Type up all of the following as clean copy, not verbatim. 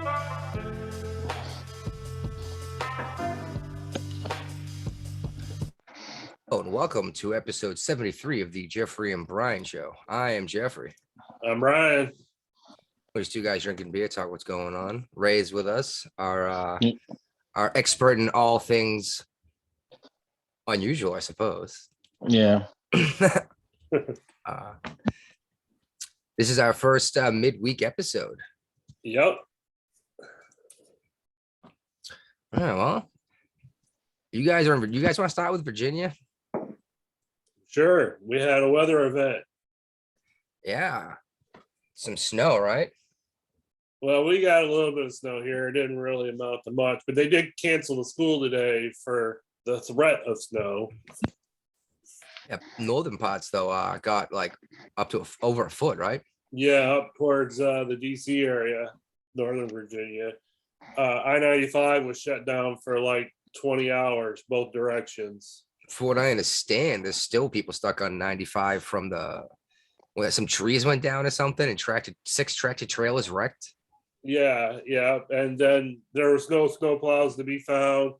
Hello and welcome to episode 73 of the Jeffrey and Brian Show. I am Jeffrey. I'm Ryan. There's two guys drinking beer, talk what's going on. Ray's with us, our expert in all things unusual, I suppose. Yeah. This is our first midweek episode. Yep. All right, well, you guys want to start with Virginia? Sure. We had a weather event. Yeah. Some snow, right? Well, we got a little bit of snow here. It didn't really amount to much, but they did cancel the school today for the threat of snow. Yeah, northern parts though got like up to over a foot, right? Yeah, up towards the DC area, Northern Virginia. I-95 was shut down for like 20 hours, both directions. For what I understand, there's still people stuck on 95 from some trees went down or something and six tractor trailers wrecked. Yeah. And then there was no snow plows to be found.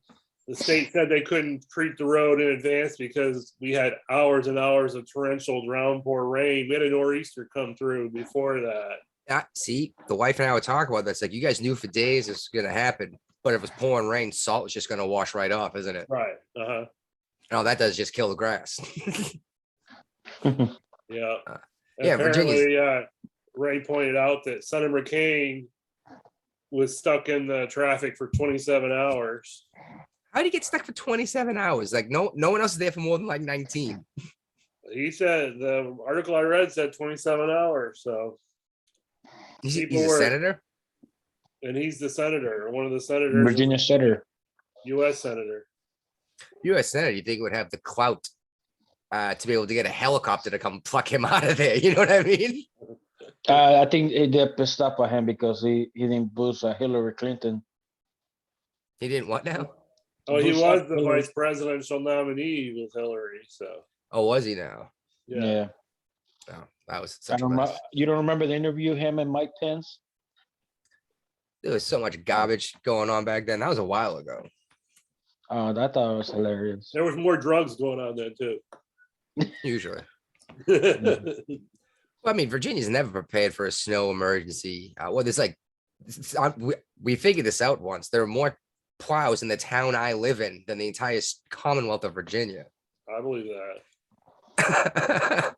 The state said they couldn't treat the road in advance because we had hours and hours of torrential downpour rain. We had a nor'easter come through before that. See, the wife and I were talking about this. Like, you guys knew for days this was going to happen, but if it's pouring rain, salt is just going to wash right off, isn't it? Right. Uh-huh. And all that does is just kill the grass. Yeah. Yeah, Virginia. Ray pointed out that Senator McCain was stuck in the traffic for 27 hours. How do you get stuck for 27 hours? Like, no one else is there for more than like 19. He said, the article I read said 27 hours. So He's a senator? And he's the senator, one of the senators. Virginia senator. U.S. senator. U.S. senator, you think would have the clout to be able to get a helicopter to come pluck him out of there. You know what I mean? I think they're pissed off at him because he didn't boost Hillary Clinton. He didn't what now? Oh, he was the vice presidential nominee with Hillary. So. Oh, was he now? Yeah. Oh, that was you don't remember the interview him and Mike Pence? There was so much garbage going on back then. That was a while ago. Oh, I thought it was hilarious. There was more drugs going on then too. Usually. Well, I mean, Virginia's never prepared for a snow emergency. We figured this out once. There are more plows in the town I live in than the entire Commonwealth of Virginia. I believe that.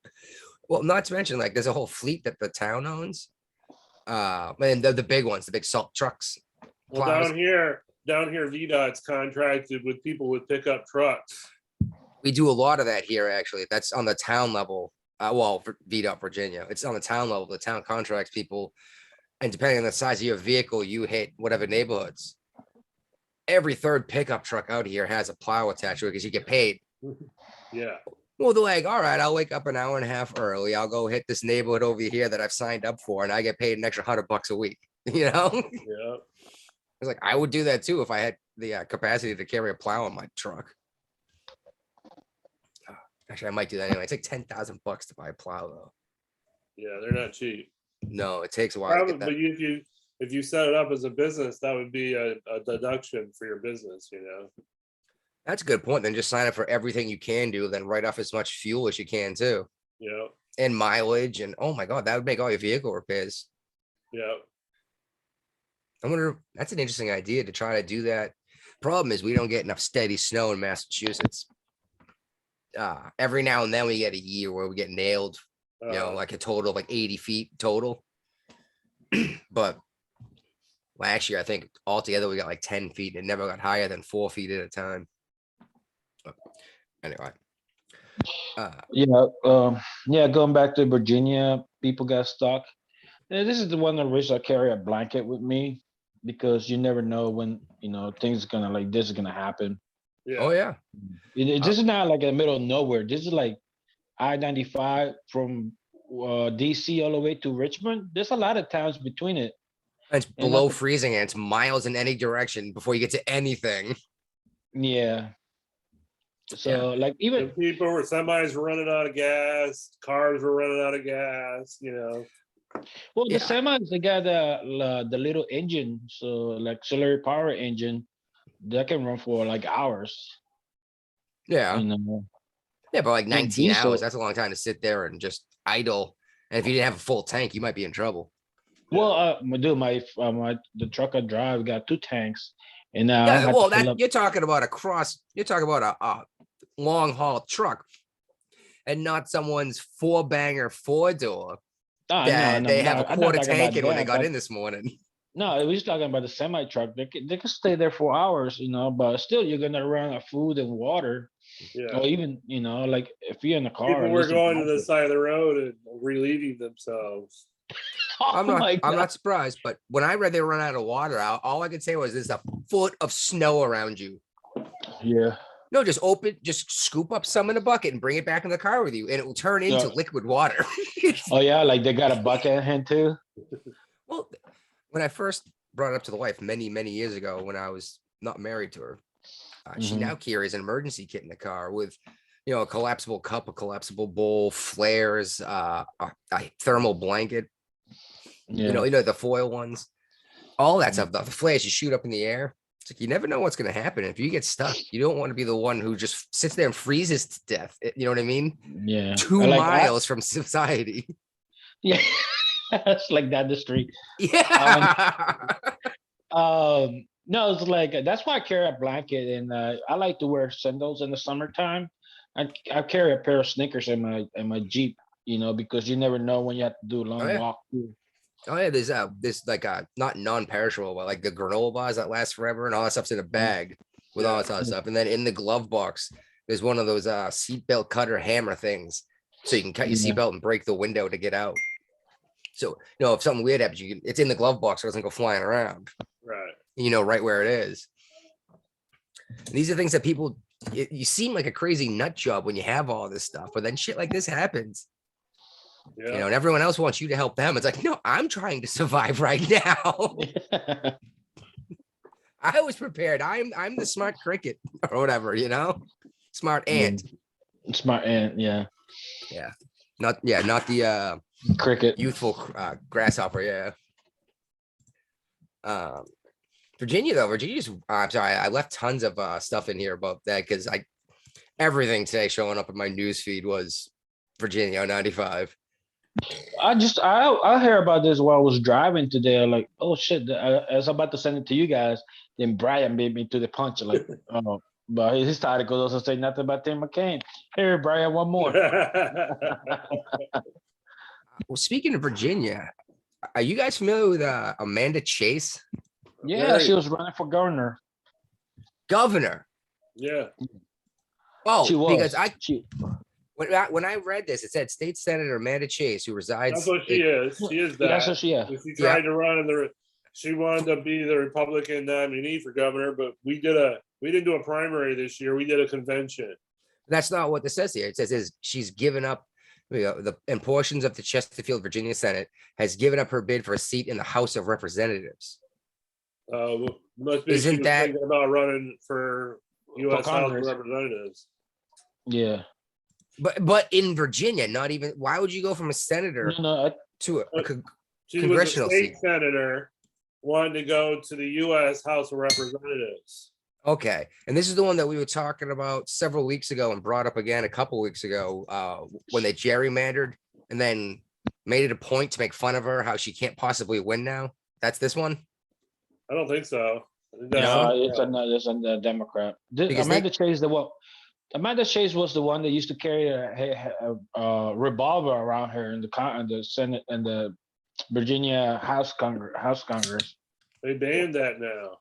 Well, not to mention, like, there's a whole fleet that the town owns. And the big ones, the big salt trucks. Well, down here, VDOT's contracted with people with pickup trucks. We do a lot of that here, actually. That's on the town level. For VDOT Virginia, it's on the town level. The town contracts people, and depending on the size of your vehicle, you hit whatever neighborhoods. Every third pickup truck out here has a plow attached to it because you get paid. Yeah. Well, they're like, all right, I'll wake up an hour and a half early. I'll go hit this neighborhood over here that I've signed up for, and I get paid an extra $100 a week. You know? Yeah. It's like, I would do that too if I had the capacity to carry a plow in my truck. Actually, I might do that anyway. It's like $10,000 to buy a plow, though. Yeah, they're not cheap. No, it takes a while. Probably, but if you set it up as a business, that would be a deduction for your business. You know. That's a good point. Then just sign up for everything you can do, then write off as much fuel as you can too. Yeah. And mileage, and oh my God, that would make all your vehicle repairs. Yeah. I wonder. That's an interesting idea to try to do that. Problem is, we don't get enough steady snow in Massachusetts. Every now and then we get a year where we get nailed, like a total of like 80 feet total. But last year, I think altogether we got like 10 feet. It never got higher than 4 feet at a time. But anyway. Going back to Virginia, people got stuck. This is the one that wish I carry a blanket with me because you never know when, things gonna like this is gonna happen. Yeah. Oh yeah. This is not like in the middle of nowhere. This is like I-95 from DC all the way to Richmond. There's a lot of towns between it. It's below freezing and it's miles in any direction before you get to anything. Yeah. So like even semis were running out of gas, cars were running out of gas, Well, the Yeah. semis they got the little engine, so like auxiliary power engine that can run for like hours. Yeah. You know, Yeah, but like and 19 hours, diesel. that's a long time to sit there and just idle. And if you didn't have a full tank, you might be in trouble. Well, dude, my the truck I drive got 2 tanks, and I don't Yeah, have to well, fill that up. you're talking about a long haul truck and not someone's four banger four door Ah, no, that no, they no. have a I'm not quarter talking tank about in when they that. got in this morning. No, we was talking about the semi truck. They can stay there for hours, but still you're gonna run out of food and water, Yeah. or even like if you're in a car, People at were least a going to the blanket. side of the road and relieving themselves. Oh my I'm god! not surprised, but when I read they run out of water, all I could say was there's a foot of snow around you. Yeah, No, just scoop up some in a bucket and bring it back in the car with you, and it will turn yeah. into liquid water. Oh yeah, like they got a bucket in hand too. Well, when I first brought it up to the wife many years ago, when I was not married to her, she Mhm. now carries an emergency kit in the car with, a collapsible cup, a collapsible bowl, flares, a thermal blanket. Yeah. The foil ones, all that Mhm. stuff. The flares you shoot up in the air. It's like you never know what's going to happen. If you get stuck, you don't want to be the one who just sits there and freezes to death. You know what I mean? Yeah. I Two like I miles from society. yeah. It's like down the street. Yeah. No, it's like that's why I carry a blanket, and I like to wear sandals in the summertime. I carry a pair of sneakers in my Jeep, because you never know when you have to do a Oh long yeah. walk. Too. Oh yeah, there's like not non-perishable, but like the granola bars that last forever and all that stuff's in a bag with all Yeah. that other stuff. And then in the glove box, there's one of those seatbelt cutter hammer things. So you can cut your Yeah. seatbelt and break the window to get out. So if something weird happens, it's in the glove box, so it doesn't go flying around. Right. You know right where it is. And these are things that people you seem like a crazy nut job when you have all this stuff, but then shit like this happens. Yeah. And everyone else wants you to help them. It's like, no, I'm trying to survive right now. I was prepared. I'm the smart cricket or whatever, smart ant. Smart ant, yeah. Yeah, not the Cricket. youthful grasshopper. Yeah. Virginia though, Virginia's. I'm sorry, I left tons of stuff in here about that because everything today showing up in my news feed was Virginia 95. I hear about this while I was driving today. I'm like, oh shit! I was about to send it to you guys. Then Brian made me to the punch. Like, oh, but his article also say nothing about Tim McCain. Here, Brian, one more. Well, speaking of Virginia, are you guys familiar with Amanda Chase, Yeah, she was running for governor. governor? Yeah. Oh, She because was. when I read this, it said State Senator Amanda Chase, who resides. That's what she is. She is that. That's what she is. She tried to run she wanted to be the Republican nominee for governor, but we didn't do a primary this year. We did a convention. That's not what this says here. It says she's given up and portions of the Chesterfield, Virginia Senate has given up her bid for a seat in the House of Representatives. Must be Isn't that thinking about running for U.S. House of Representatives? Yeah. But in Virginia, not even. Why would you go from a senator to a she congressional was a state seat? senator, wanted to go to the U.S. House of Representatives. Okay, and this is the one that we were talking about several weeks ago and brought up again a couple weeks ago when they gerrymandered and then made it a point to make fun of her, how she can't possibly win now. That's this one. I don't think so. No, it's a Democrat. Amanda Chase, Amanda Chase was the one that used to carry a revolver around her in the Senate and the Virginia House Congress. They banned that now.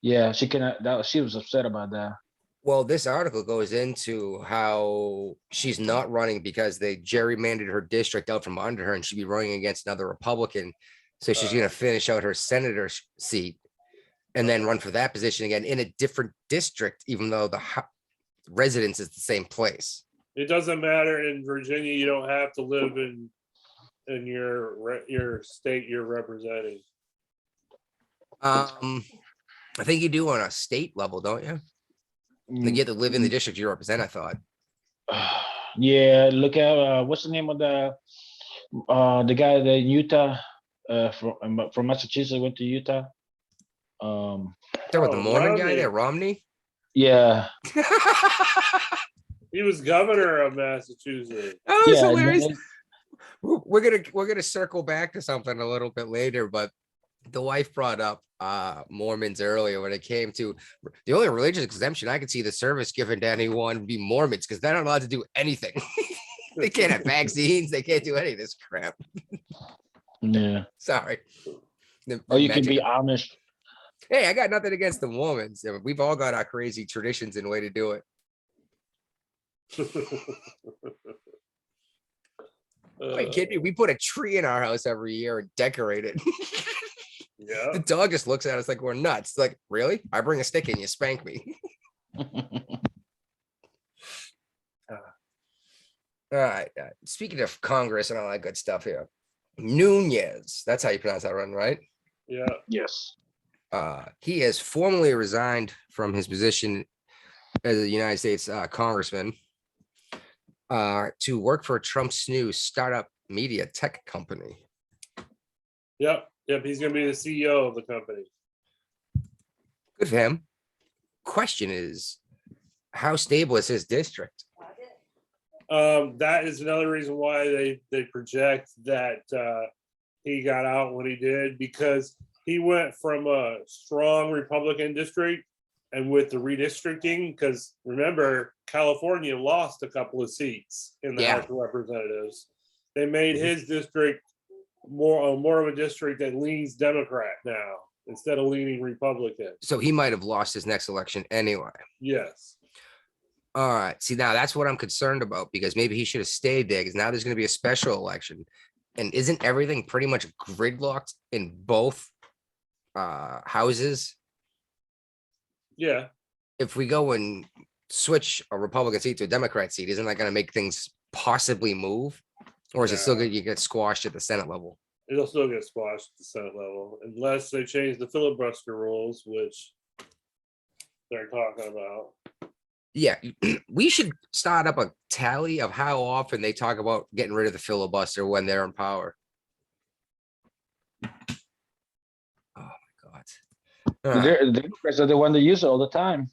Yeah, she cannot. She was upset about that. Well, this article goes into how she's not running because they gerrymandered her district out from under her, and she'd be running against another Republican. So she's going to finish out her senator seat and then run for that position again in a different district, even though the residence is the same place. It doesn't matter in Virginia. You don't have to live in your state you're representing. I think you do on a state level, don't you? You get to live in the district you represent, I thought. Yeah, look at what's the name of the The guy that in Utah, from Massachusetts went to Utah. Talking about the Mormon guy there, Romney. Yeah. He was governor of Massachusetts. Oh, it's Yeah, hilarious. We're gonna circle back to something a little bit later, but the wife brought up Mormons earlier when it came to the only religious exemption I could see the service given to anyone would be Mormons because they're not allowed to do anything. They can't have vaccines. They can't do any of this crap. Yeah. Sorry. Or you can be Amish. Hey, I got nothing against the Mormons. We've all got our crazy traditions and way to do it. Wait, kid me? We put a tree in our house every year and decorate it. Yeah. The dog just looks at us like we're nuts. Like, really? I bring a stick and you spank me. All right. Speaking of Congress and all that good stuff here, Nunez. That's how you pronounce that one, right? Yeah. Yes. He has formally resigned from his position as a United States congressman to work for Trump's new startup media tech company. Yep. He's going to be the CEO of the company. Good for him. Question is, how stable is his district? That is another reason why they project that he got out when he did, because he went from a strong Republican district, and with the redistricting, because remember, California lost a couple of seats in the House of Representatives. They made his district more of a district that leans Democrat now instead of leaning Republican. So he might have lost his next election anyway. Yes. All right. See, now that's what I'm concerned about, because maybe he should have stayed there, because now there's going to be a special election. And isn't everything pretty much gridlocked in both houses? Yeah. If we go and switch a Republican seat to a Democrat seat, isn't that going to make things possibly move? Or is it still going to get squashed at the Senate level? It'll still get squashed at the Senate level, unless they change the filibuster rules, which they're talking about. Yeah, we should start up a tally of how often they talk about getting rid of the filibuster when they're in power. Oh my God. The Democrats are the one that use it all the time.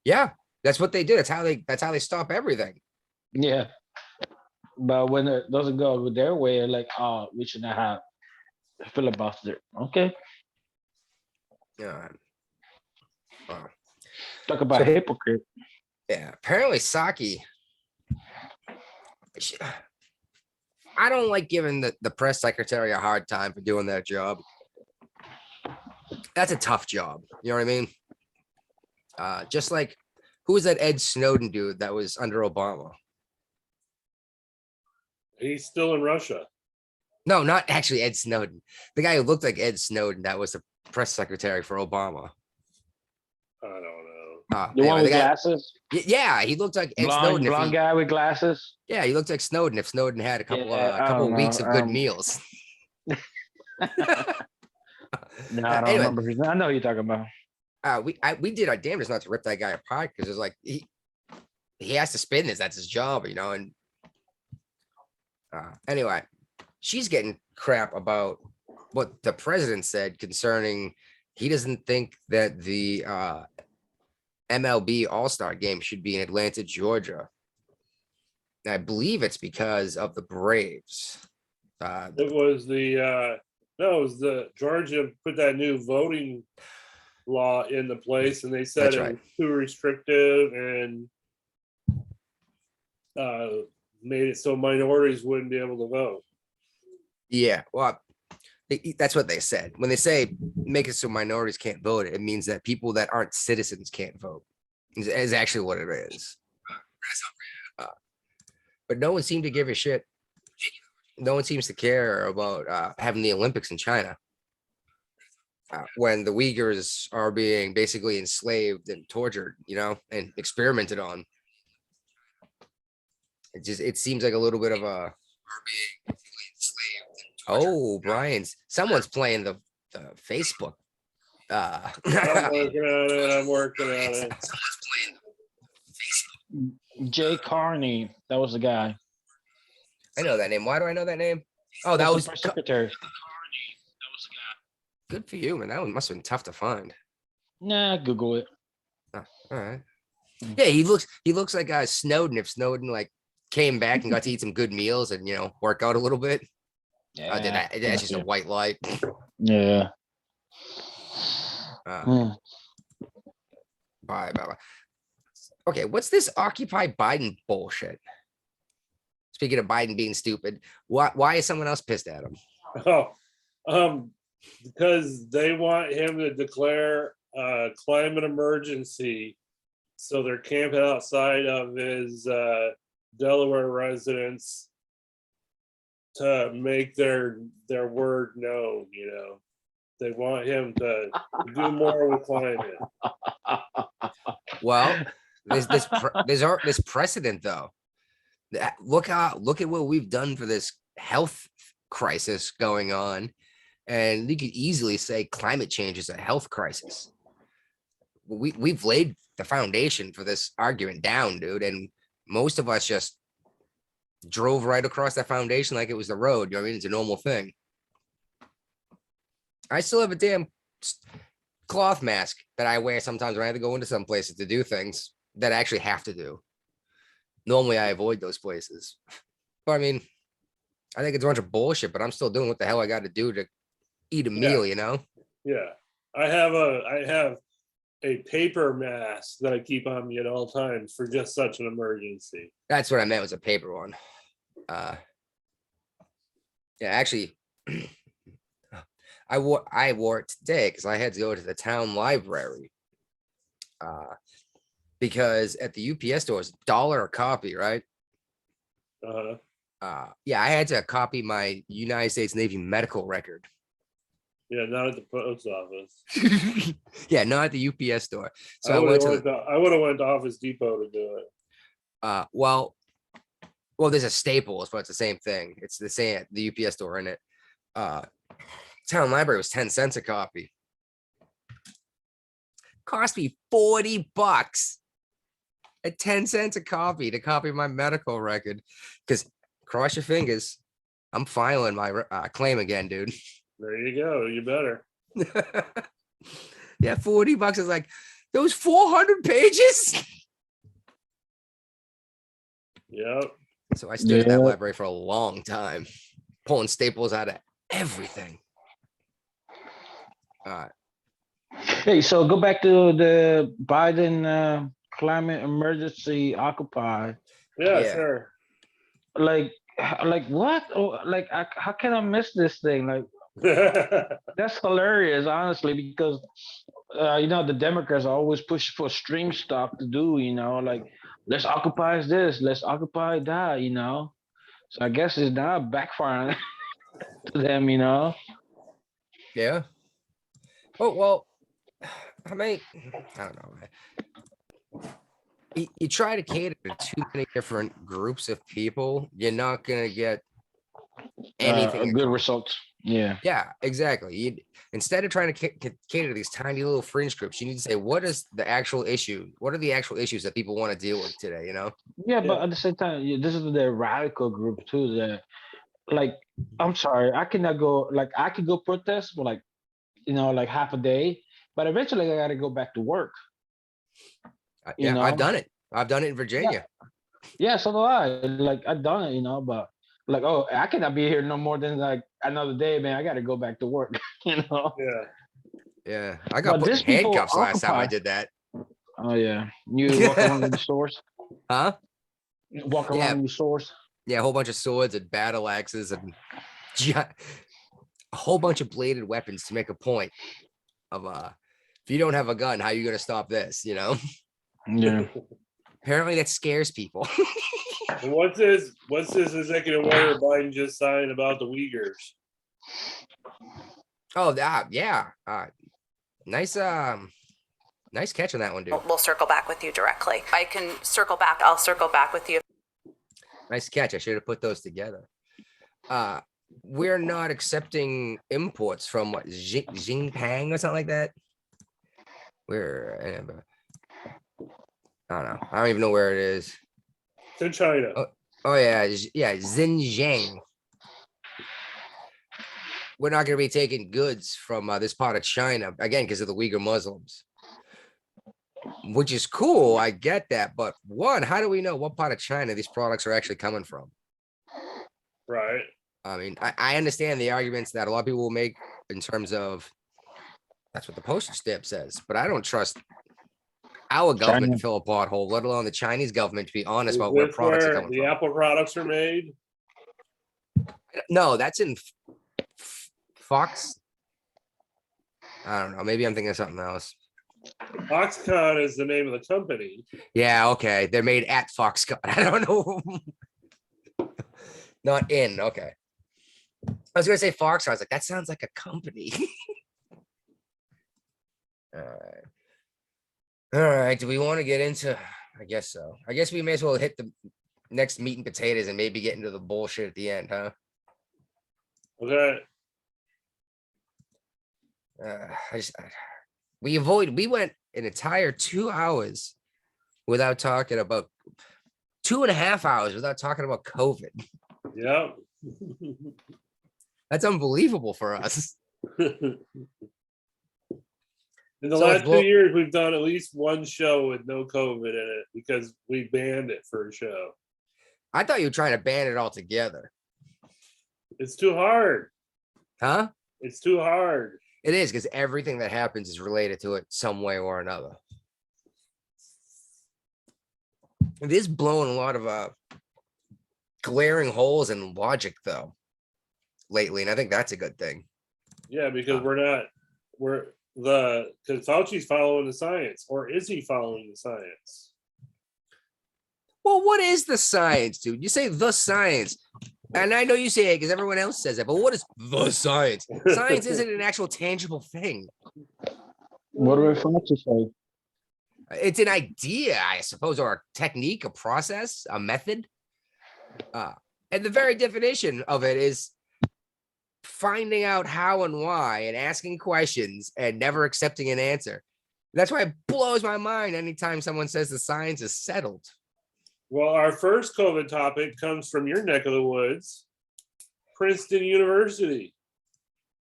Yeah, that's what they do. That's how they stop everything. Yeah. But when it doesn't go their way, they're like, oh, we should not have filibuster. Okay. Yeah. Wow. Talk about hypocrite. Yeah, apparently Psaki. I don't like giving the press secretary a hard time for doing that job. That's a tough job. You know what I mean? Just like, who was that Ed Snowden dude that was under Obama? He's still in Russia. No, not actually Ed Snowden. The guy who looked like Ed Snowden, that was the press secretary for Obama. I don't know. The one with glasses? Yeah, he looked like Ed Snowden. Blonde guy with glasses? Yeah, he looked like Snowden if Snowden had a couple weeks of good meals. No, I don't remember. I know who you're talking about. We did our damnedest not to rip that guy apart, because it's like he has to spin this. That's his job, you know. And anyway, she's getting crap about what the president said concerning he doesn't think that the MLB All-Star game should be in Atlanta, Georgia. And I believe it's because of the Braves. It was the Georgia put that new voting law into place, and they said it was too restrictive and made it so minorities wouldn't be able to vote. Yeah, well, that's what they said. When they say make it so minorities can't vote, it means that people that aren't citizens can't vote. Is actually what it is. But no one seemed to give a shit. No one seems to care about having the Olympics in China when the Uyghurs are being basically enslaved and tortured, you know, and experimented on. It seems like a little bit of a. Oh, Brian's someone's playing the Facebook. I'm working on it. Jay Carney, that was the guy. I know that name. Why do I know that name? Oh, that That's the was press secretary. good for you, man. That one must have been tough to find. Nah, Google it. Oh, all right. Yeah, he looks like Snowden if Snowden like came back and got to eat some good meals and work out a little bit. Yeah, That's just a white light. yeah. Bye, bye, bye. Okay, what's this Occupy Biden bullshit? Speaking of Biden being stupid, why is someone else pissed at him? Because they want him to declare a climate emergency, so they're camping outside of his Delaware residence to make their word known. They want him to do more with climate. Well, there's this precedent though. Look at what we've done for this health crisis going on, and you could easily say climate change is a health crisis. We've laid the foundation for this argument down, dude, and most of us just drove right across that foundation like it was the road. You know what I mean? It's a normal thing. I still have a damn cloth mask that I wear sometimes when I have to go into some places to do things that I actually have to do. Normally I avoid those places. But I mean, I think it's a bunch of bullshit, but I'm still doing what the hell I got to do to eat a meal, Yeah. I have a paper mask that I keep on me at all times for just such an emergency. That's what I meant, was a paper one. Yeah, actually, I wore it today because I had to go to the town library. Because at the UPS store it's $1 a copy, right? Yeah, I had to copy my United States Navy medical record. Yeah, not at the post office. Yeah, not at the UPS store. So I would have went to Office Depot to do it. Well, there's a Staples, but it's the same thing. It's the same, the UPS store in it. Town library was 10 cents a copy. Cost me $40 at 10 cents a copy to copy my medical record. Because cross your fingers, I'm filing my claim again, dude. There you go. You better. Yeah, $40 is like those 400 pages. Yep. So I stood at that library for a long time, pulling staples out of everything. Hey, so go back to the Biden climate emergency Occupy. Yeah, sure. Like what? Oh, like how can I miss this thing? Like that's hilarious, honestly, because the Democrats always push for stream stuff to do. Like let's occupy this, let's occupy that. So I guess it's not backfiring to them. Yeah. Oh well, I don't know. You try to cater to too many different groups of people, you're not gonna get anything. Good results. Yeah. Yeah, exactly. Instead of trying to cater to these tiny little fringe groups, you need to say, what is the actual issue? What are the actual issues that people want to deal with today? Yeah, but at the same time, this is the radical group too. That, like, I'm sorry, I cannot go. Like, I could go protest for like half a day, but eventually I got to go back to work. Yeah, I've done it. I've done it in Virginia. Yeah, so do I. Like, I've done it, but like, oh, I cannot be here no more than like another day, man. I got to go back to work. Yeah. Yeah, I got put in handcuffs last time I did that. Oh yeah, you walk around in the stores, huh? Walk around in the stores. Yeah, a whole bunch of swords and battle axes and a whole bunch of bladed weapons to make a point of if you don't have a gun, how are you gonna stop this? Yeah. Apparently that scares people. What's this executive order Biden just signed about the Uyghurs? Oh, yeah. Nice catch on that one, dude. We'll circle back with you directly. I can circle back. I'll circle back with you. Nice catch. I should have put those together. We're not accepting imports from what, Xinjiang or something like that. I don't know. I don't even know where it is. It's in China. Oh yeah, Xinjiang. we're not going to be taking goods from this part of China again because of the Uyghur Muslims, which is cool. I get that, but one, how do we know what part of China these products are actually coming from? Right. I mean, I understand the arguments that a lot of people will make in terms of that's what the postage stamp says, but I don't trust our government China. to fill a pothole, let alone the Chinese government to be honest Is about where this products are where coming the from. Apple products are made? No, that's in Fox. I don't know. Maybe I'm thinking of something else. Foxconn is the name of the company. Yeah, okay. They're made at Foxconn. I don't know. Not in. Okay. I was gonna say Foxconn. I was like, that sounds like a company. All right. All right. Do we want to get into? I guess so. I guess we may as well hit the next meat and potatoes and maybe get into the bullshit at the end, huh? Okay. We went an entire 2 hours without talking about 2.5 hours without talking about COVID. Yep. That's unbelievable for us. In the So last 2 years, we've done at least one show with no COVID in it because we banned it for a show. I thought you were trying to ban it altogether. It's too hard. Huh? It's too hard. It is because everything that happens is related to it some way or another. It is blowing a lot of glaring holes in logic though lately, and I think that's a good thing. Yeah, because because Fauci's following the science, or is he following the science? Well, what is the science, dude? You say the science, and I know you say it because everyone else says it, but what is the science? Science isn't an actual tangible thing. What do I want to say? It's an idea, I suppose, or a technique, a process, a method. And the very definition of it is finding out how and why and asking questions and never accepting an answer. That's why it blows my mind anytime someone says the science is settled. Well, our first COVID topic comes from your neck of the woods, Princeton University.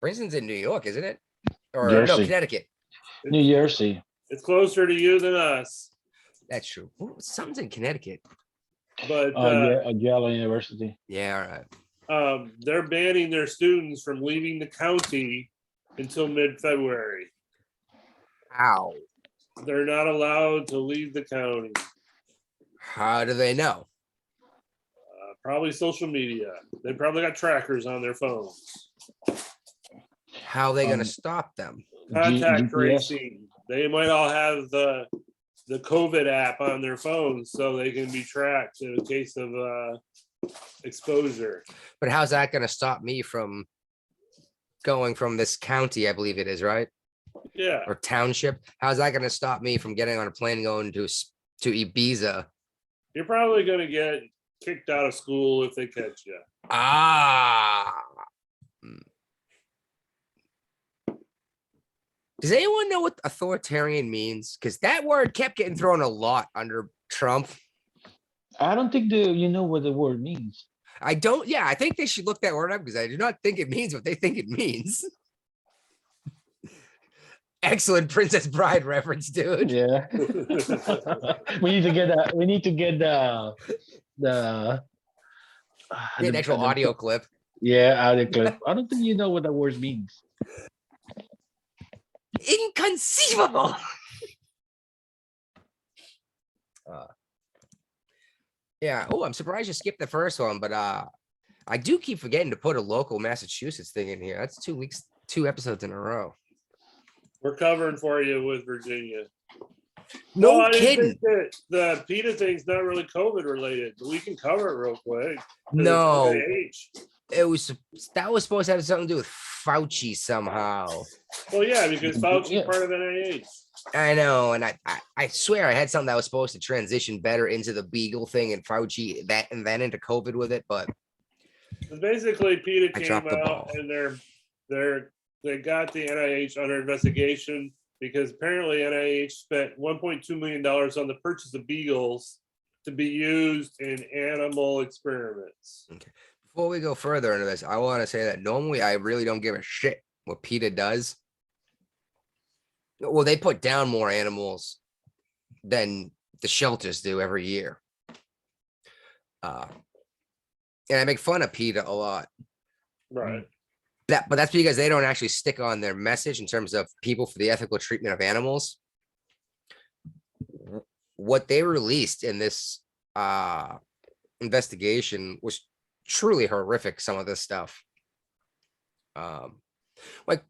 Princeton's in New York, isn't it? Or Jersey. no, Connecticut. New Jersey. It's closer to you than us. That's true. Ooh, something's in Connecticut. But Yale University. Yeah, all right. They're banning their students from leaving the county until mid-February. How? They're not allowed to leave the county. How do they know? Probably social media. They probably got trackers on their phones. How are they going to stop them? Contact GPS. tracing. They might all have the COVID app on their phones so they can be tracked in case of exposure. But how's that going to stop me from going from this county, I believe it is, right? Yeah. Or township? How's that going to stop me from getting on a plane and going to Ibiza? You're probably going to get kicked out of school if they catch you. Ah. Does anyone know what authoritarian means? Because that word kept getting thrown a lot under Trump. I don't think you know what the word means. I don't. Yeah, I think they should look that word up because I do not think it means what they think it means. Excellent Princess Bride reference, dude. Yeah. we need to get the an actual audio clip. Yeah, audio clip. I don't think you know what that word means. Inconceivable. Yeah. Oh, I'm surprised you skipped the first one, but I do keep forgetting to put a local Massachusetts thing in here. That's 2 weeks, 2 episodes in a row. We're covering for you with Virginia. No I didn't kidding. think that the PETA thing's not really COVID related, but we can cover it real quick. No, NIH. that was supposed to have something to do with Fauci somehow. Well, yeah, because Fauci's Yeah. part of NIH. I know, and I swear I had something that was supposed to transition better into the Beagle thing and Fauci that and then into COVID with it, but Basically PETA I came dropped the out ball. and they got the NIH under investigation because apparently NIH spent $1.2 million on the purchase of beagles to be used in animal experiments. Okay. Before we go further into this, I want to say that normally I really don't give a shit what PETA does. Well, they put down more animals than the shelters do every year. And I make fun of PETA a lot. Right. But that's because they don't actually stick on their message in terms of people for the ethical treatment of animals. What they released in this investigation was truly horrific. Some of this stuff. Like,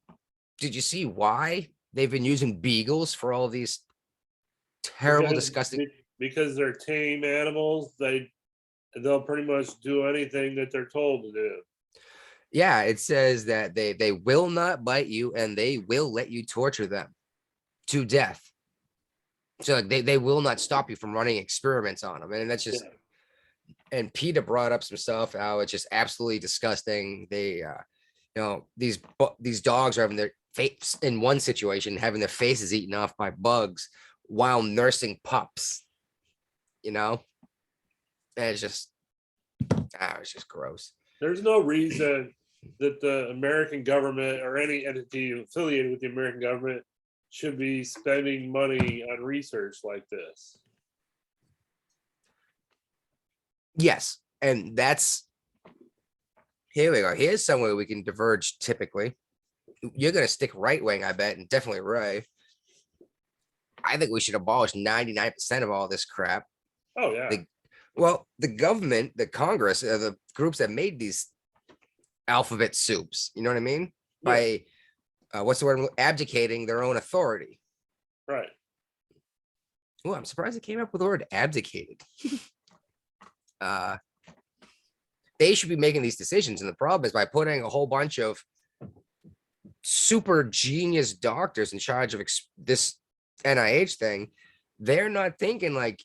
did you see why they've been using beagles for all these terrible, disgusting? Because they're tame animals. They'll pretty much do anything that they're told to do. Yeah, it says that they will not bite you and they will let you torture them to death. So like they will not stop you from running experiments on them. And that's just, and PETA brought up some stuff, how it's just absolutely disgusting. They, these dogs are having their face in one situation, having their faces eaten off by bugs while nursing pups, And it's just gross. There's no reason that the American government or any entity affiliated with the American government should be spending money on research like this. Yes. And here we go. Here's somewhere we can diverge typically. You're going to stick right wing, I bet, and definitely Ray. I think we should abolish 99% of all this crap. Oh, yeah. The government, the Congress, the groups that made these alphabet soups, you know what I mean? Yeah. By what's the word? Abdicating their own authority. Right. Oh, I'm surprised it came up with the word abdicated. They should be making these decisions, and the problem is by putting a whole bunch of super genius doctors in charge of this NIH thing, they're not thinking like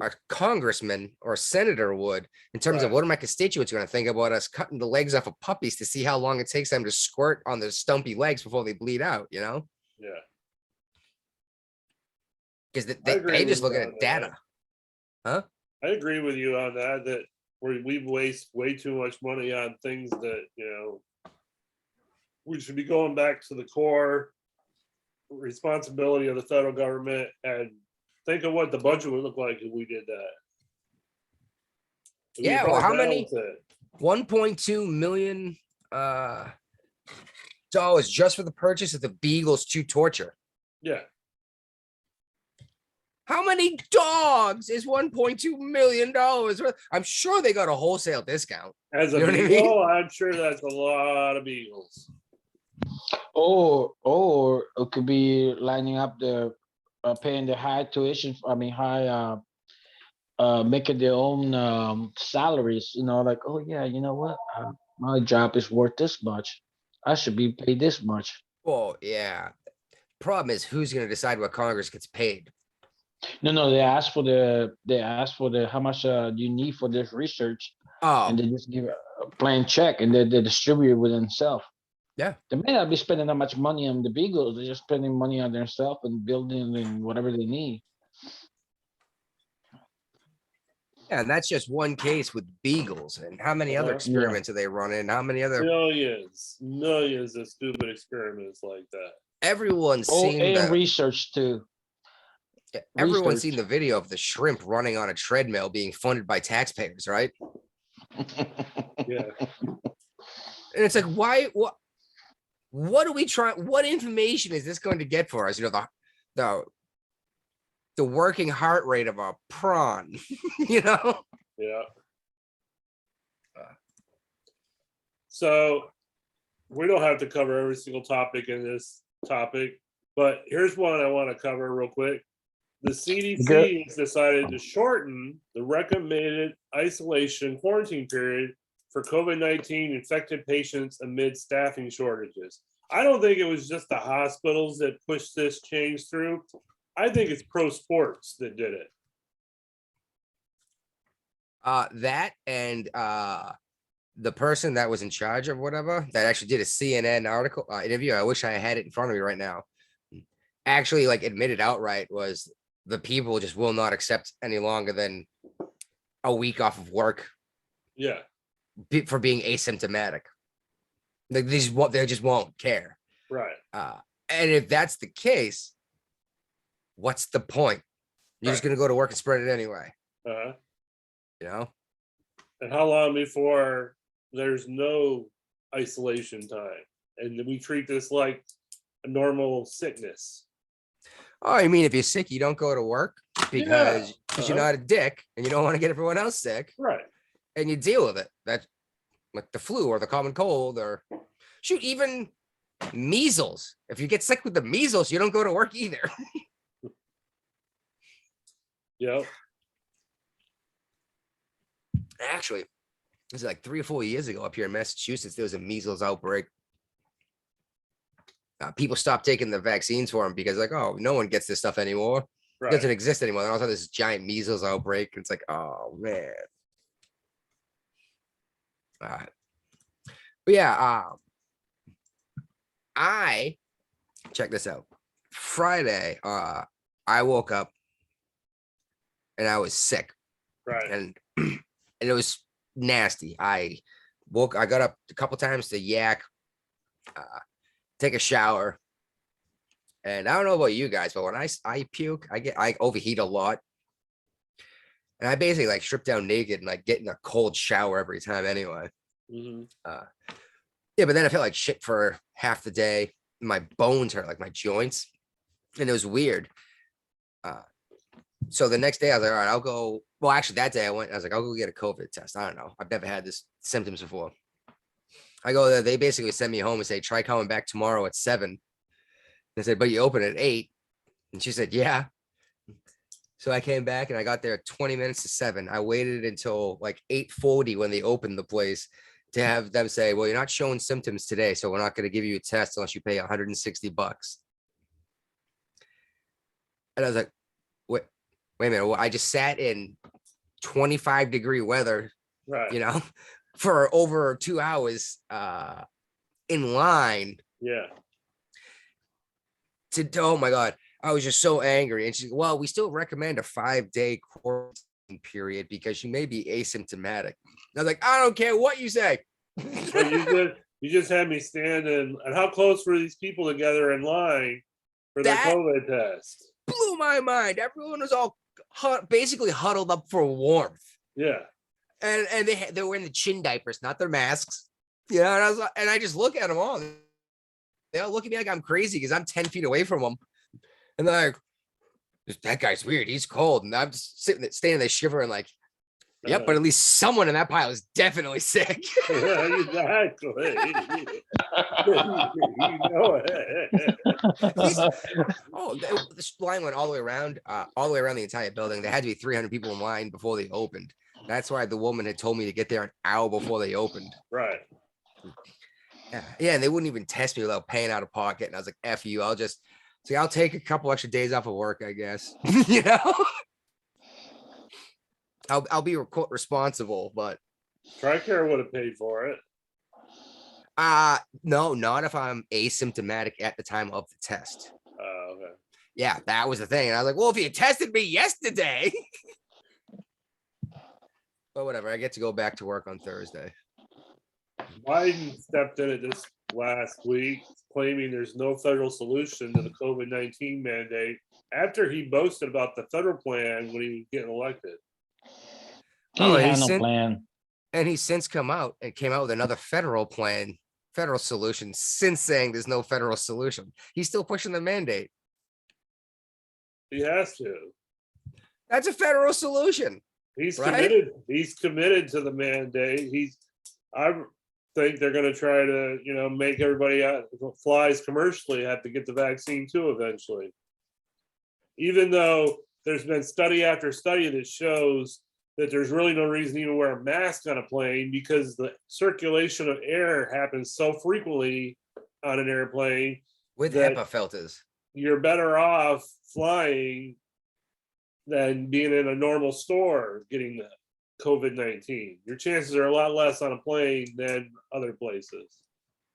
a congressman or a senator would in terms of what are my constituents going to think about us cutting the legs off of puppies to see how long it takes them to squirt on their stumpy legs before they bleed out, Yeah. Because they just looking at data. Huh? I agree with you on that we waste way too much money on things that, we should be going back to the core responsibility of the federal government and think of what the budget would look like if we did that. Yeah, well, how many? 1.2 million dollars just for the purchase of the beagles to torture. Yeah. How many dogs is $1.2 million worth? I'm sure they got a wholesale discount. As a beagle, I'm sure that's a lot of beagles. Or it could be lining up the paying the high tuition. Making their own salaries. Like, oh yeah, you know what? My job is worth this much. I should be paid this much. Oh yeah. Problem is, who's going to decide what Congress gets paid? No. They ask for the how much do you need for this research? Oh, and they just give a plain check, and they distribute it with themselves. Yeah, they may not be spending that much money on the beagles. They're just spending money on themselves and building and whatever they need. Yeah, and that's just one case with beagles. And how many other experiments are they running? How many other millions of stupid experiments like that? Everyone's seen the research too. Everyone's seen the video of the shrimp running on a treadmill being funded by taxpayers, right? Yeah. And it's like, why? What are we trying? What information is this going to get for us? The working heart rate of a prawn, Yeah. So we don't have to cover every single topic in this topic, but here's one I want to cover real quick. The CDC has decided to shorten the recommended isolation quarantine period for COVID-19 infected patients amid staffing shortages. I don't think it was just the hospitals that pushed this change through. I think it's pro sports that did it. That and the person that was in charge of whatever that actually did a CNN article interview. I wish I had it in front of me right now. Actually, admitted outright was the people just will not accept any longer than a week off of work. Yeah. for being asymptomatic. Like they just won't care. Right. And if that's the case, what's the point? You're just Right. going to go to work and spread it anyway. Uh-huh. You know? And how long before there's no isolation time and we treat this like a normal sickness? Oh, I mean, if you're sick, you don't go to work because you're not a dick and you don't want to get everyone else sick. Right. And you deal with it. That's like the flu or the common cold or shoot, even measles. If you get sick with the measles, you don't go to work either. Yep. Actually, this is like 3 or 4 years ago up here in Massachusetts, there was a measles outbreak. People stopped taking the vaccines for them because like, oh, no one gets this stuff anymore. Right. It doesn't exist anymore. And also this giant measles outbreak. It's like, oh man. But yeah, I check this out. Friday, I woke up and I was sick. Right. And it was nasty. I got up a couple times to yak, take a shower. And I don't know about you guys, but when I puke, I overheat a lot. And I basically like strip down naked and like get in a cold shower every time anyway. Mm-hmm. Yeah, but then I felt like shit for half the day. My bones hurt, like my joints. And it was weird. So the next day I was like, all right, I'll go. Well, actually that day I was like, I'll go get a COVID test. I don't know. I've never had this symptoms before. I go there. They basically send me home and say, try coming back tomorrow at 7. I said, but you open at 8. And she said, yeah. So I came back and I got there 20 minutes to 7. I waited until like 8:40 when they opened the place to have them say, well, you're not showing symptoms today, so we're not going to give you a test unless you pay $160. And I was like, wait a minute. Well, I just sat in 25-degree weather, Right. you know, for over 2 hours in line. Yeah. Oh my God, I was just so angry. And she's, well, we still recommend a 5-day quarantine period because you may be asymptomatic. I was like, I don't care what you say. But you just had me standing. And how close were these people together in line for their COVID test? Blew my mind. Everyone was all basically huddled up for warmth. Yeah. And they were wearing the chin diapers, not their masks. You know, and I was like, and I just look at them all. They all look at me like I'm crazy because I'm 10 feet away from them. And they're like, that guy's weird. He's cold. And I'm just standing there shivering like, yep, but at least someone in that pile is definitely sick. Exactly. You know it. This line went all the way around the entire building. There had to be 300 people in line before they opened. That's why the woman had told me to get there an hour before they opened. Right. Yeah, and they wouldn't even test me without paying out of pocket. And I was like, F you, I'll take a couple extra days off of work, I guess. You know? I'll be responsible, but TRICARE would have paid for it. No, not if I'm asymptomatic at the time of the test. Oh, okay. Yeah, that was the thing. And I was like, well, if you tested me yesterday. But whatever, I get to go back to work on Thursday. Biden stepped in it this last week, claiming there's no federal solution to the COVID-19 mandate after he boasted about the federal plan when he was getting elected. He had no plan. And he's since came out with another federal solution since saying there's no federal solution. He's still pushing the mandate. He has to. That's a federal solution. He's right? committed. He's committed to the mandate. I think they're going to try to, make everybody who flies commercially have to get the vaccine too eventually. Even though there's been study after study that shows that there's really no reason to even wear a mask on a plane because the circulation of air happens so frequently on an airplane. With HEPA filters. You're better off flying than being in a normal store getting the COVID-19. Your chances are a lot less on a plane than other places.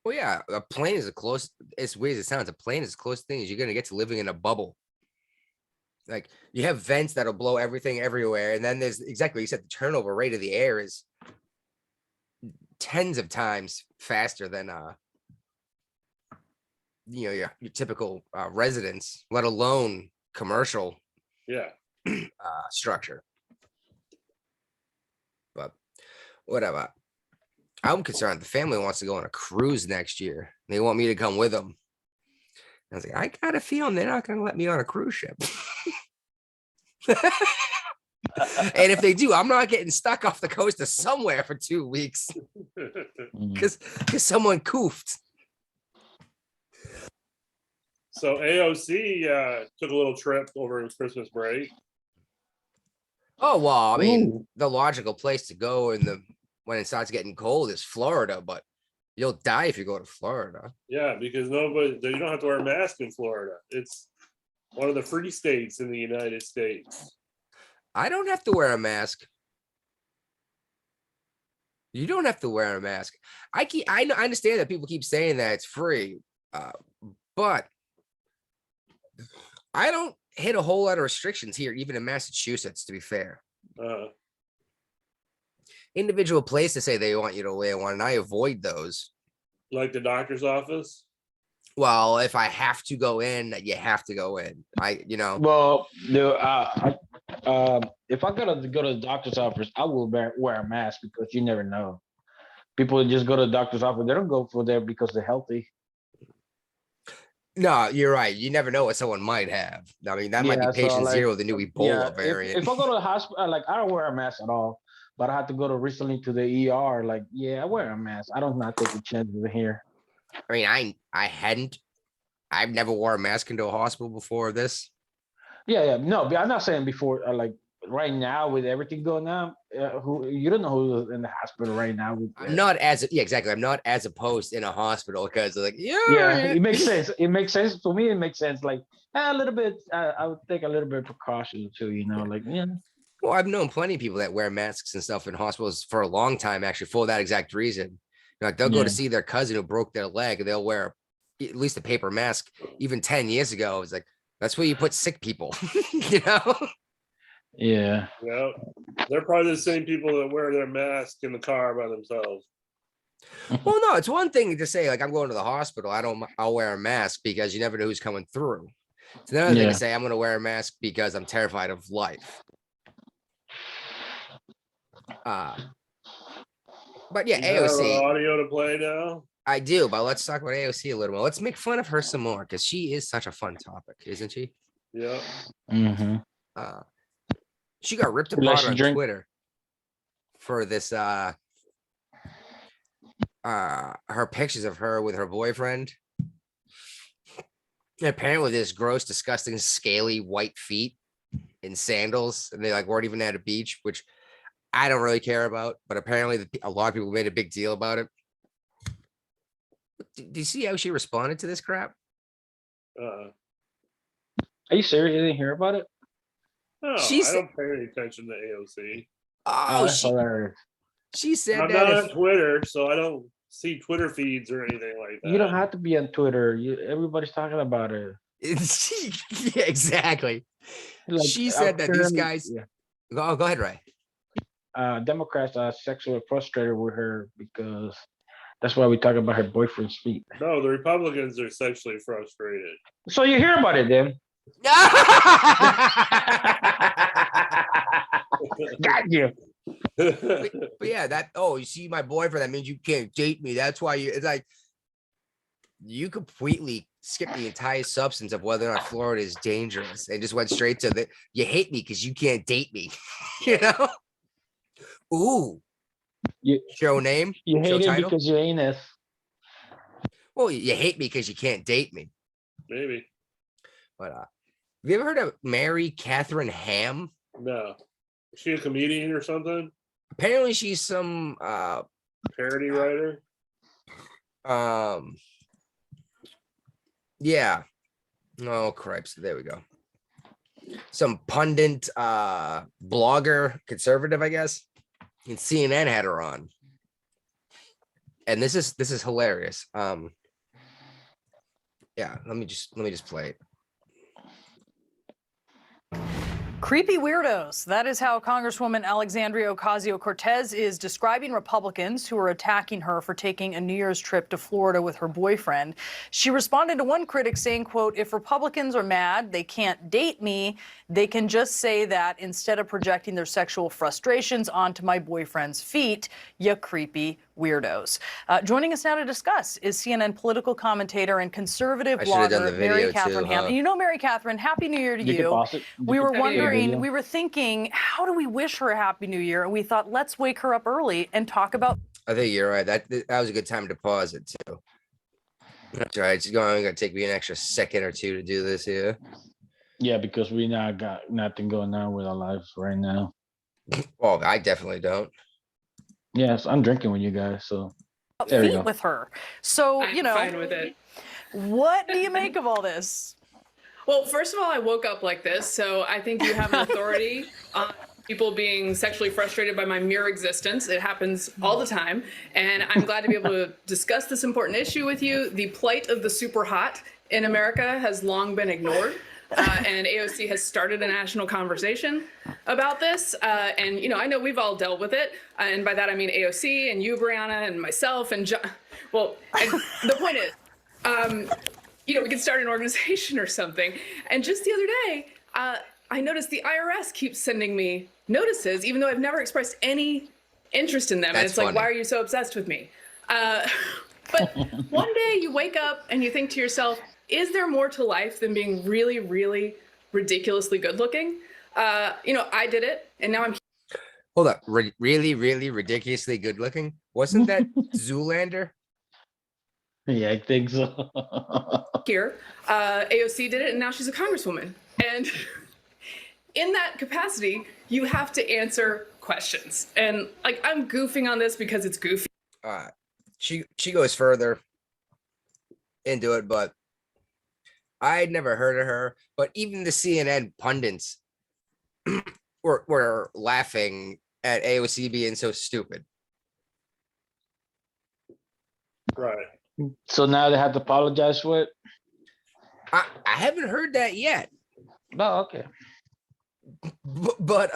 Well, yeah, a plane is as weird as it sounds, a plane is the closest thing is you're going to get to living in a bubble. Like you have vents that'll blow everything everywhere. And then there's exactly what you said, the turnover rate of the air is tens of times faster than your typical residence, let alone commercial Yeah. structure. But whatever. I'm concerned the family wants to go on a cruise next year. They want me to come with them. I was like, I got a feeling they're not going to let me on a cruise ship. And if they do, I'm not getting stuck off the coast of somewhere for 2 weeks because someone coofed. So AOC took a little trip over Christmas break. Oh, well, I mean, Ooh. the logical place to go when it starts getting cold is Florida, but you'll die if you go to Florida. Yeah, because you don't have to wear a mask in Florida. It's one of the free states in the United States. I don't have to wear a mask. You don't have to wear a mask. I understand that people keep saying that it's free, but I don't hit a whole lot of restrictions here, even in Massachusetts, to be fair. Individual places say they want you to wear one, and I avoid those. Like the doctor's office? Well, if I have to go in, you have to go in. Well, if I gotta go to the doctor's office, I will wear a mask because you never know. People just go to the doctor's office. They don't go for there because they're healthy. No, you're right. You never know what someone might have. I mean, that might be patient zero, the new Ebola variant. If I go to the hospital, like I don't wear a mask at all. But I had to go recently to the ER. Like, yeah, I wear a mask. I don't not take a chances in here. I mean, I've never wore a mask into a hospital before this. Yeah. No, but I'm not saying before. Like right now, with everything going on, you don't know who's in the hospital right now. I'm not exactly. I'm not as opposed in a hospital because like it makes sense. It makes sense to me. It makes sense. Like a little bit. I would take a little bit of precaution too. Well, I've known plenty of people that wear masks and stuff in hospitals for a long time, actually, for that exact reason. Like they'll go to see their cousin who broke their leg, and they'll wear at least a paper mask. Even 10 years ago, it's like that's where you put sick people, Yeah. Yeah. They're probably the same people that wear their mask in the car by themselves. Well, no, it's one thing to say like I'm going to the hospital. I'll wear a mask because you never know who's coming through. It's another thing to say I'm going to wear a mask because I'm terrified of life. But yeah, AOC. Audio to play now. I do, but let's talk about AOC a little more. Let's make fun of her some more because she is such a fun topic, isn't she? Yeah. Mm-hmm. She got ripped apart on Twitter for this. Her pictures of her with her boyfriend. And apparently, this gross, disgusting, scaly white feet in sandals, and they like weren't even at a beach, which I don't really care about, but apparently a lot of people made a big deal about it. Do you see how she responded to this crap? Are you serious? You didn't hear about it? No, I don't pay any attention to AOC. Oh, hilarious. She said I'm not on Twitter, so I don't see Twitter feeds or anything like that. You don't have to be on Twitter. Everybody's talking about it. Yeah, exactly. Like, she said that these guys. Yeah. Go ahead, Ray. Democrats are sexually frustrated with her because that's why we talk about her boyfriend's feet. No, the Republicans are sexually frustrated. So you hear about it then? Got you. But yeah, you see my boyfriend, that means you can't date me. That's why it's like you completely skip the entire substance of whether or not Florida is dangerous and just went straight to you hate me because you can't date me. Ooh. Show name. You hate it because you ain't it. Well, you hate me because you can't date me. Maybe. But have you ever heard of Mary Catherine Ham? No. Is she a comedian or something? Apparently she's some parody writer. Yeah. Oh cripes. There we go. Some pundit blogger, conservative, I guess. And CNN had her on. And this is hilarious. Yeah, let me just play it. Creepy weirdos. That is how Congresswoman Alexandria Ocasio-Cortez is describing Republicans who are attacking her for taking a New Year's trip to Florida with her boyfriend. She responded to one critic saying, quote, "If Republicans are mad, they can't date me. They can just say that instead of projecting their sexual frustrations onto my boyfriend's feet, you creepy weirdos." Joining us now to discuss is CNN political commentator and conservative blogger Mary Catherine Ham. You know Mary Catherine, Happy New Year to you. Can pause it. We were wondering, we were thinking, how do we wish her a Happy New Year? And we thought, let's wake her up early and talk about. I think you're right. That was a good time to pause it too. That's right. It's going to take me an extra second or two to do this here. Yeah, because we now got nothing going on with our lives right now. Well, I definitely don't. Yes, I'm drinking with you guys, so there we go. With her. So, I'm fine with it. What do you make of all this? Well, first of all, I woke up like this, so I think you have an authority on people being sexually frustrated by my mere existence. It happens all the time, and I'm glad to be able to discuss this important issue with you. The plight of the super hot in America has long been ignored. And AOC has started a national conversation about this. And, you know, I know we've all dealt with it. And by that, I mean AOC and you, Brianna, and myself and John. Well, the point is, you know, we could start an organization or something. And just the other day, I noticed the IRS keeps sending me notices, even though I've never expressed any interest in them. That's and it's like, funny. why are you so obsessed with me? But one day you wake up and you think to yourself, is there more to life than being really, really ridiculously good looking? You know, I did it, and now I'm Hold up. Really, really ridiculously good looking? Wasn't that Zoolander? Yeah, I think so. here. AOC did it, and now she's a congresswoman. And in that capacity, you have to answer questions. And like, I'm goofing on this because it's goofy. She goes further into it, but I'd never heard of her. But even the CNN pundits were laughing at AOC being so stupid. Right. So now they have to apologize for it? I haven't heard that yet. Oh, okay. But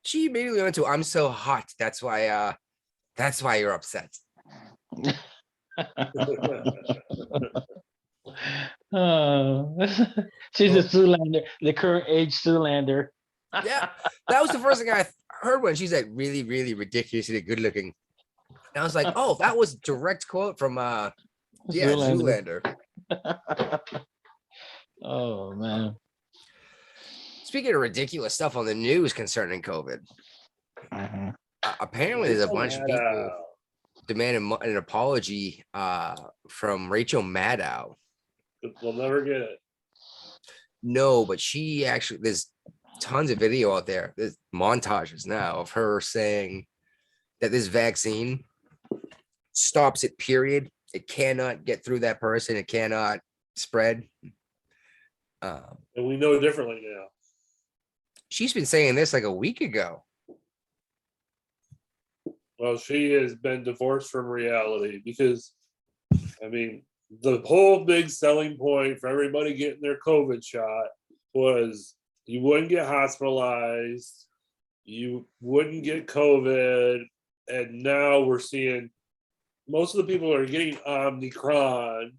she immediately went to "I'm so hot." That's why you're upset. Oh, she's a Zoolander, the current age Zoolander. Yeah, that was the first thing I heard when she said really, really ridiculously good looking. And I was like, oh, that was a direct quote from Zoolander. Oh man. Speaking of ridiculous stuff on the news concerning COVID, apparently there's a bunch of people demanding an apology from Rachel Maddow. We'll never get it. No, but she actually, there's tons of video out there. There's montages now of her saying that this vaccine stops it, period. It cannot get through that person. It cannot spread. And we know differently now. She's been saying this like a week ago. Well, she has been divorced from reality because, I mean, the whole big selling point for everybody getting their COVID shot was you wouldn't get hospitalized, you wouldn't get COVID, and now we're seeing most of the people who are getting Omicron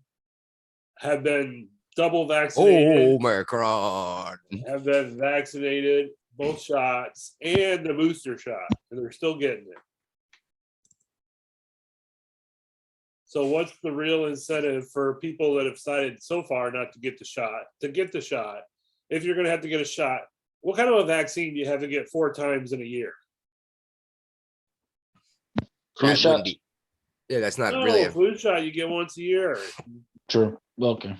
have been double vaccinated. Omicron. Have been vaccinated, both shots, and the booster shot, and they're still getting it. So what's the real incentive for people that have decided so far not to get the shot, to get the shot? If you're going to have to get a shot, what kind of a vaccine do you have to get 4 times in a year? Flu shot. Yeah, that's not No, really. flu shot you get once a year. True. Okay.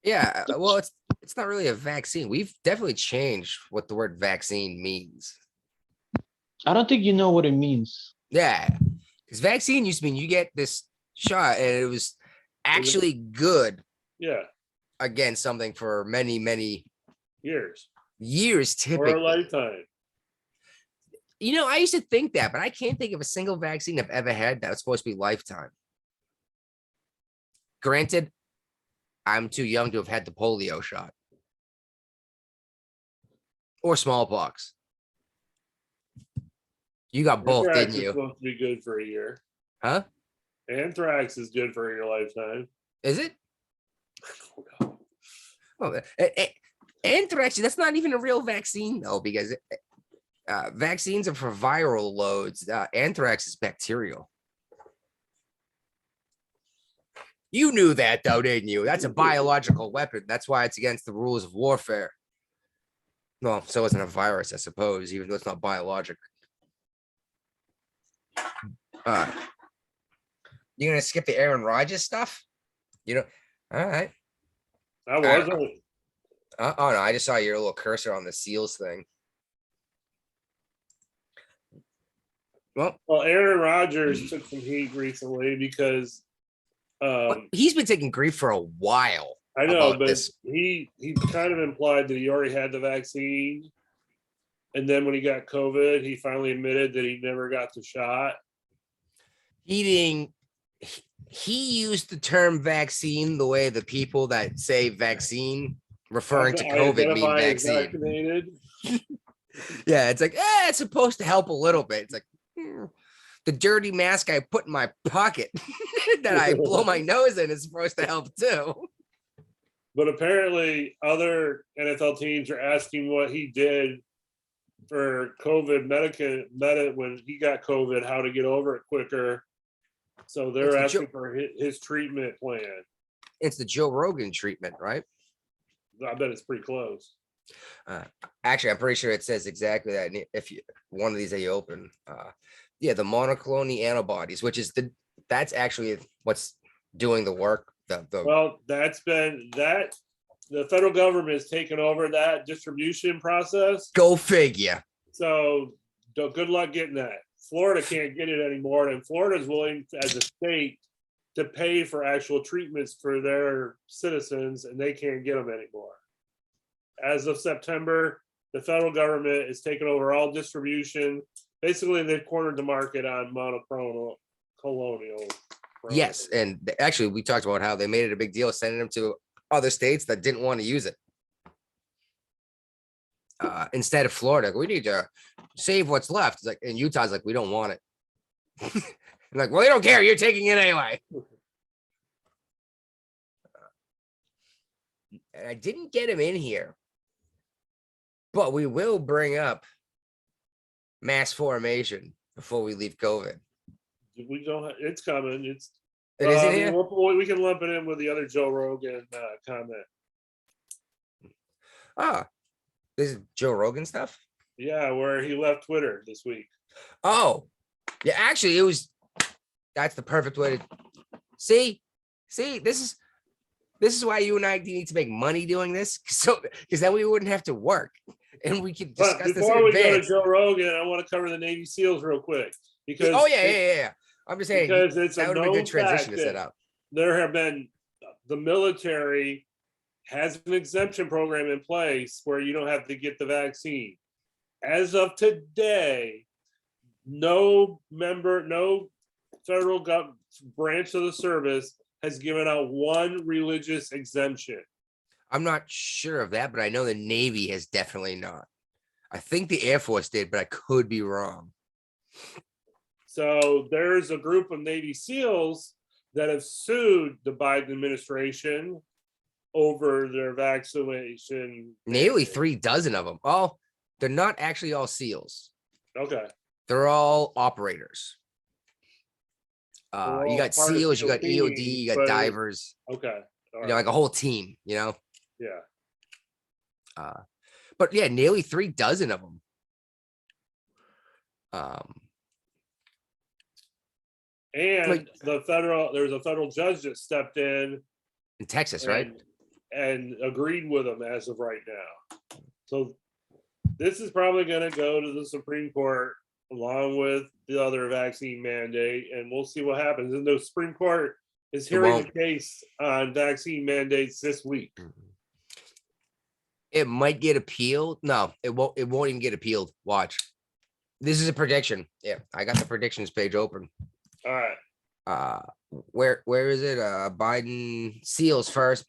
Yeah, well, it's not really a vaccine. We've definitely changed what the word vaccine means. I don't think you know what it means. Yeah, because vaccine used to mean you get this shot and it was actually good Yeah, against something for many, many years years, or typically. a lifetime. You know, I used to think that, but I can't think of a single vaccine I've ever had that was supposed to be lifetime. Granted, I'm too young to have had the polio shot or smallpox. You got both, Anthrax didn't is you? supposed to be good for a year. Huh? Anthrax is good for your lifetime. Is it? Oh, anthrax, that's not even a real vaccine, though, because vaccines are for viral loads. Anthrax is bacterial. You knew that, though, didn't you? That's a biological weapon. That's why it's against the rules of warfare. Well, so isn't a virus, I suppose, even though it's not biologic. You're gonna skip the Aaron Rodgers stuff? You know, all right. I wasn't. Oh no, I just saw your little cursor on the seals thing. Well, Aaron Rodgers took some heat recently because he's been taking grief for a while. I know, but this. he kind of implied that he already had the vaccine, and then when he got COVID, he finally admitted that he never got the shot. He used the term vaccine the way the people that say vaccine referring to COVID mean vaccine. Vaccinated. Yeah, it's like, it's supposed to help a little bit. It's like the dirty mask I put in my pocket that I blow my nose in is supposed to help too. But apparently other NFL teams are asking what he did for COVID when he got COVID, how to get over it quicker. So they're asking for his treatment plan. It's the Joe Rogan treatment, right? I bet it's pretty close. Actually, I'm pretty sure it says exactly that. If you one of these that you open, yeah, the monoclonal antibodies, which is that's actually what's doing the work. Well, the federal government has taken over that distribution process. Go figure. So good luck getting that. Florida can't get it anymore, and Florida is willing, as a state, to pay for actual treatments for their citizens, and they can't get them anymore. As of September, the federal government is taking over all distribution. Basically, they've cornered the market on monoclonal. Yes, and actually, we talked about how they made it a big deal sending them to other states that didn't want to use it. Instead of Florida, we need to save what's left. It's like, and Utah's like, we don't want it. Like, well, they don't care. You're taking it anyway. And I didn't get him in here, but we will bring up mass formation before we leave COVID. We don't. It's coming. It isn't here. We can lump it in with the other Joe Rogan comment. This is Joe Rogan stuff. Yeah, where he left Twitter this week. Oh, yeah. Actually, that's the perfect way to see. This is why you and I need to make money doing this, because then we wouldn't have to work, and we could discuss this. Before we go to Joe Rogan, I want to cover the Navy SEALs real quick because yeah. I'm just saying because it's that would be a good transition to set up. There have been the military has an exemption program in place where you don't have to get the vaccine. As of today, no federal branch of the service has given out one religious exemption. I'm not sure of that, but I know the Navy has definitely not. I think the Air Force did, but I could be wrong. So there's a group of Navy SEALs that have sued the Biden administration over their vaccination. Nearly 3 dozen of them. Oh, they're not actually all SEALs. Okay. They're all operators. You got SEALs, you got EOD, you got divers. Okay. You know, like a whole team, you know? Yeah. But yeah, nearly 3 dozen of them. And there's a federal judge that stepped in Texas, right? And agreed with them as of right now. So this is probably going to go to the Supreme Court along with the other vaccine mandate, and we'll see what happens. And the Supreme Court is hearing the case on vaccine mandates this week. It might get appealed. No, it won't. It won't even get appealed. Watch. This is a prediction. Yeah, I got the predictions page open. All right. Where is it? Biden SEALs first.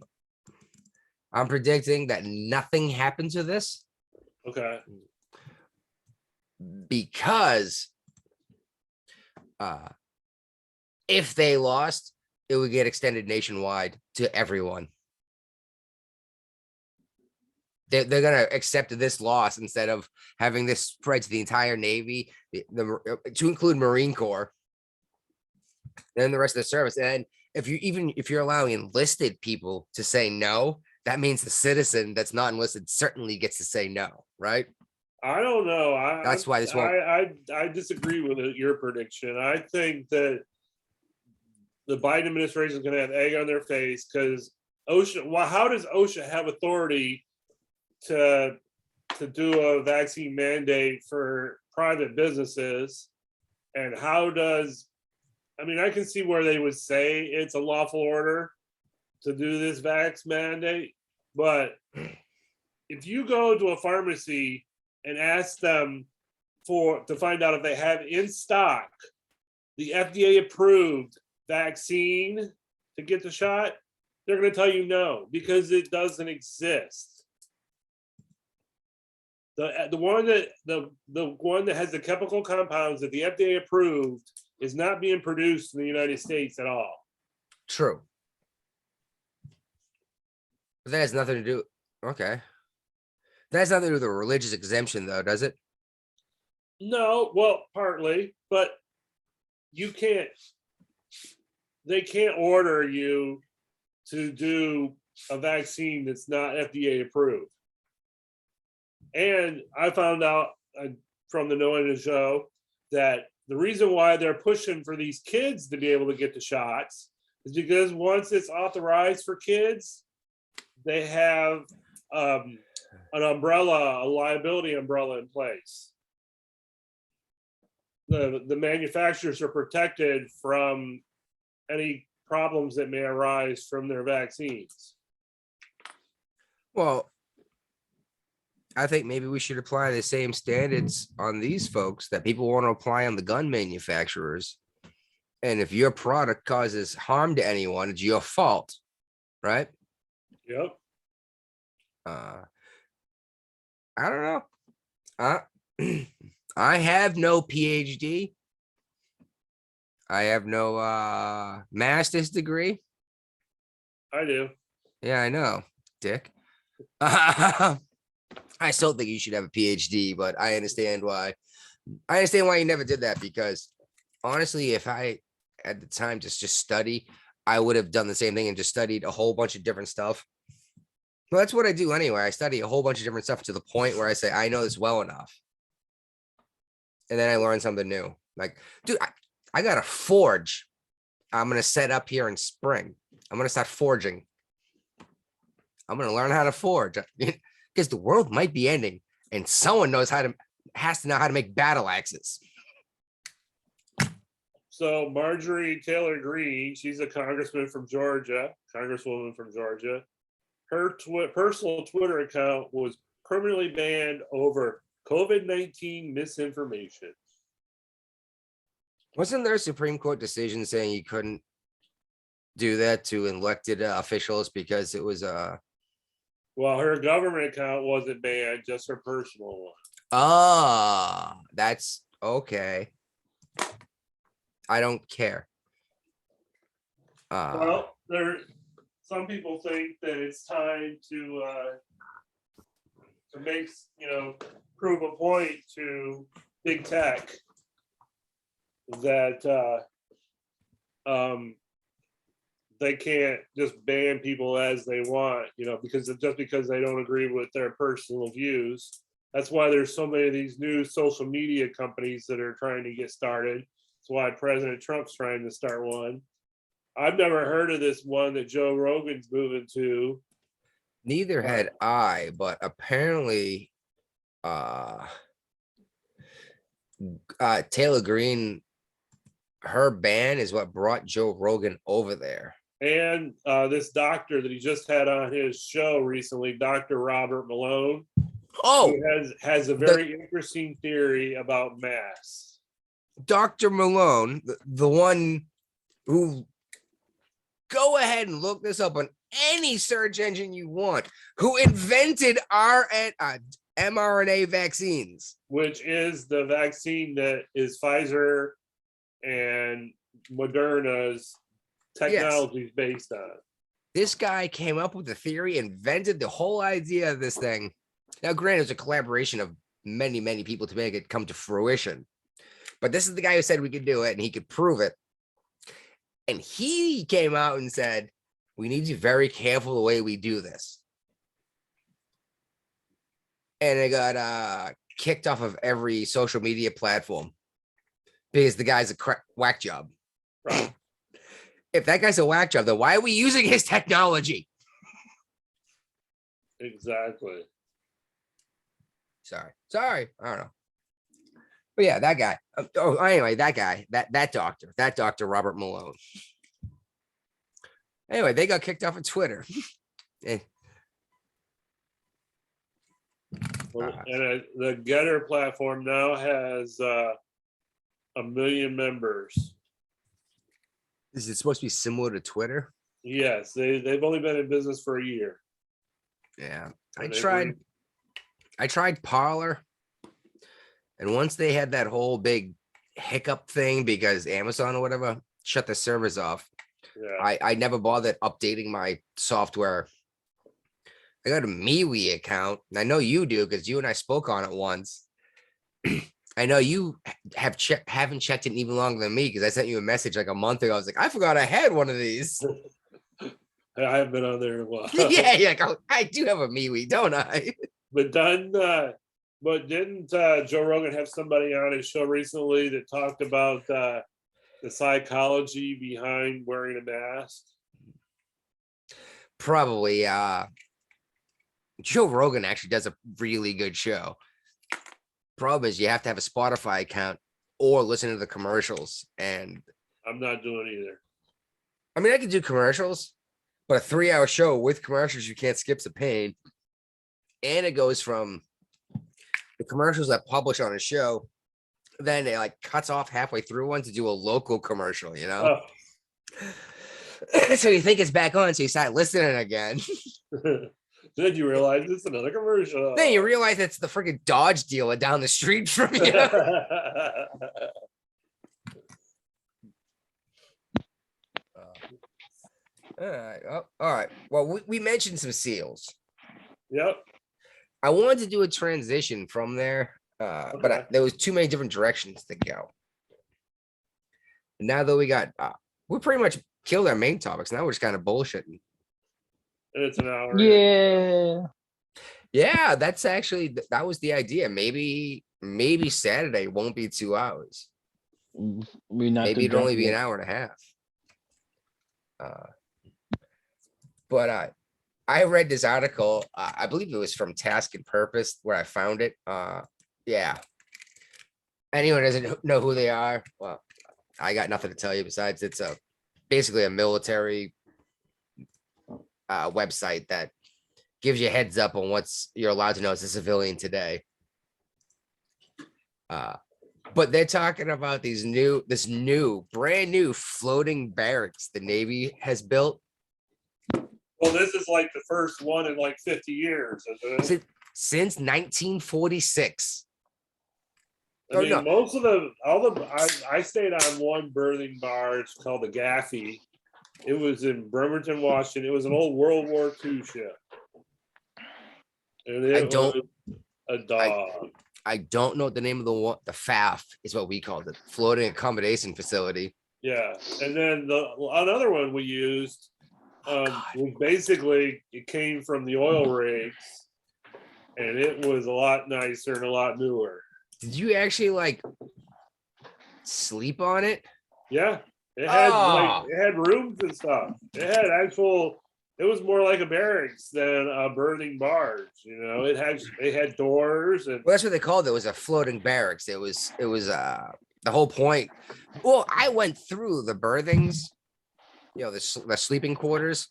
I'm predicting that nothing happens to this Okay. because if they lost, it would get extended nationwide to everyone. They're going to accept this loss instead of having this spread to the entire Navy, to include Marine Corps, and the rest of the service. And if you're allowing enlisted people to say no, that means the citizen that's not enlisted certainly gets to say no, right? I don't know. That's why this won't. I disagree with your prediction. I think that the Biden administration is going to have egg on their face because OSHA. Well, how does OSHA have authority to do a vaccine mandate for private businesses? And how does, I mean, I can see where they would say it's a lawful order to do this vax mandate, but if you go to a pharmacy and ask them to find out if they have in stock the FDA approved vaccine to get the shot, they're going to tell you no, because it doesn't exist. The one that has the chemical compounds that the FDA approved is not being produced in the United States at all. True. But that has nothing to do. Okay. That has nothing to do with a religious exemption, though, does it? No, well, partly, but they can't order you to do a vaccine that's not FDA approved. And I found out from the Knowing the Show that the reason why they're pushing for these kids to be able to get the shots is because once it's authorized for kids, they have an umbrella, a liability umbrella in place. The manufacturers are protected from any problems that may arise from their vaccines. Well, I think maybe we should apply the same standards on these folks that people want to apply on the gun manufacturers. And if your product causes harm to anyone, it's your fault, right? Yep. I don't know. I have no PhD. I have no master's degree. I do. Yeah, I know, Dick. I still think you should have a PhD, but I understand why. I understand why you never did that, because honestly, if I had the time to just study, I would have done the same thing and just studied a whole bunch of different stuff. Well, that's what I do anyway. I study a whole bunch of different stuff to the point where I say, I know this well enough. And then I learn something new. Like, dude, I got a forge I'm going to set up here in spring. I'm going to start forging. I'm going to learn how to forge because the world might be ending and someone has to know how to make battle axes. So Marjorie Taylor Greene, she's a congresswoman from Georgia. Her personal Twitter account was permanently banned over COVID-19 misinformation. Wasn't there a Supreme Court decision saying you couldn't do that to elected officials because it was Well, her government account wasn't banned, just her personal one. Ah, that's okay. I don't care. Well, some people think that it's time to make, prove a point to big tech that they can't just ban people as they want, because they don't agree with their personal views. That's why there's so many of these new social media companies that are trying to get started. That's why President Trump's trying to start one. I've never heard of this one that Joe Rogan's moving to. Neither had I, but apparently Taylor Greene, her ban is what brought Joe Rogan over there. And this doctor that he just had on his show recently, Dr. Robert Malone, has a very interesting theory about masks. Dr. Malone, the one who, go ahead and look this up on any search engine you want, who invented mRNA vaccines. Which is the vaccine that is Pfizer and Moderna's technology is based on. This guy came up with the theory, invented the whole idea of this thing. Now, granted, it's a collaboration of many, many people to make it come to fruition. But this is the guy who said we could do it and he could prove it. And he came out and said, we need to be very careful the way we do this. And it got kicked off of every social media platform because the guy's a whack job. Right. If that guy's a whack job, then why are we using his technology? Exactly. Sorry. I don't know. But yeah, that guy. Anyway, that guy, that doctor, Robert Malone. Anyway, they got kicked off of Twitter. And the Getter platform now has 1 million members. Is it supposed to be similar to Twitter? Yes, they've only been in business for a year. Yeah, And I tried Parler, and once they had that whole big hiccup thing because Amazon or whatever shut the servers off, yeah. I never bothered updating my software. I got a MeWe account, and I know you do because you and I spoke on it once. I know you haven't checked it even longer than me because I sent you a message like a month ago. I was like, I forgot I had one of these. I haven't been on there in a while. yeah, I do have a MeWe, don't I? But didn't Joe Rogan have somebody on his show recently that talked about the psychology behind wearing a mask? Probably. Joe Rogan actually does a really good show. Problem is you have to have a Spotify account or listen to the commercials. And I'm not doing either. I mean, I could do commercials, but a 3-hour show with commercials, you can't skip's a pain. And it goes from the commercials that publish on a show, then it like cuts off halfway through one to do a local commercial, you know? So you think it's back on, so you start listening again. Then you realize it's another commercial. Then you realize it's the freaking Dodge dealer down the street from you. All right. Well, we mentioned some seals. Yep. I wanted to do a transition from there, but there was too many different directions to go. And now that we pretty much killed our main topics. Now we're just kind of bullshitting. And it's an hour. Yeah. That's actually that was the idea. Maybe Saturday won't be 2 hours. Maybe it'd only be an hour and a half. But I read this article. I believe it was from Task and Purpose where I found it. Yeah. Anyone doesn't know who they are? Well, I got nothing to tell you besides it's basically a military website that gives you a heads up on what's you're allowed to know as a civilian today. But they're talking about this brand new floating barracks the Navy has built. Well, this is like the first one in like 50 years, isn't it? Since 1946. I mean, I stayed on one berthing bar. It's called the Gaffey. It was in Bremerton, Washington. It was an old World War II ship. And it was a dog. I don't know the name of the FAF is what we called it, floating accommodation facility. Yeah, and then another one we used was basically it came from the oil rigs, and it was a lot nicer and a lot newer. Did you actually like sleep on it? Yeah, it had rooms and stuff. It was more like a barracks than a berthing barge. You know, it had doors and. Well, that's what they called it. It was a floating barracks. It was the whole point. Well, I went through the berthings, you know, the sleeping quarters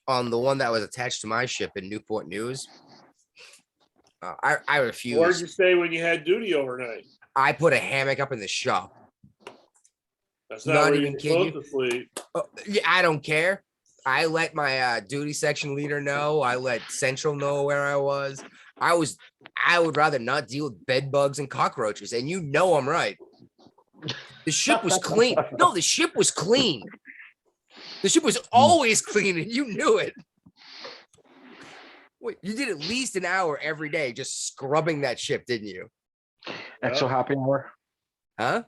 on the one that was attached to my ship in Newport News. I refused. Where'd you stay when you had duty overnight? I put a hammock up in the shop. That's not where you're supposed to sleep. Yeah, I don't care. I let my duty section leader know. I let Central know where I was. I would rather not deal with bed bugs and cockroaches, and you know I'm right. The ship was clean. No, the ship was clean. The ship was always clean, and you knew it. Wait, you did at least an hour every day just scrubbing that ship, didn't you? Exo happy hour. Huh?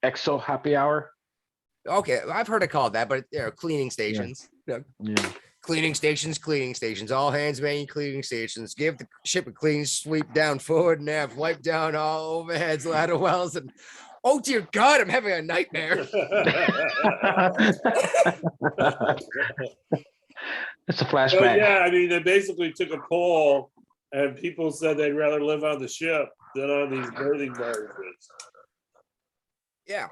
Exo happy hour. Okay, I've heard it called that, but cleaning stations. Yeah. Cleaning stations, all hands main cleaning stations. Give the ship a clean sweep down forward and aft, wipe down all overheads, ladder wells, and oh dear God, I'm having a nightmare. It's a So, flashback. yeah, I mean, they basically took a poll, and people said they'd rather live on the ship than on these birthing barges. Yeah.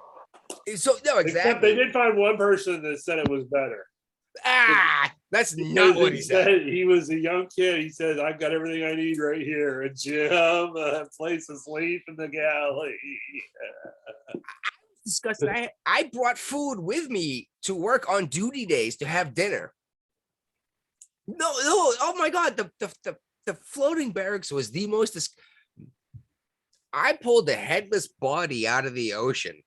So no, Except they exactly. did find one person that said it was better. That's not what he said. He was a young kid. He said, "I've got everything I need right here: a gym, a place to sleep in the galley." Disgusting. I brought food with me to work on duty days to have dinner. No, oh my God, the floating barracks was the most. I pulled the headless body out of the ocean,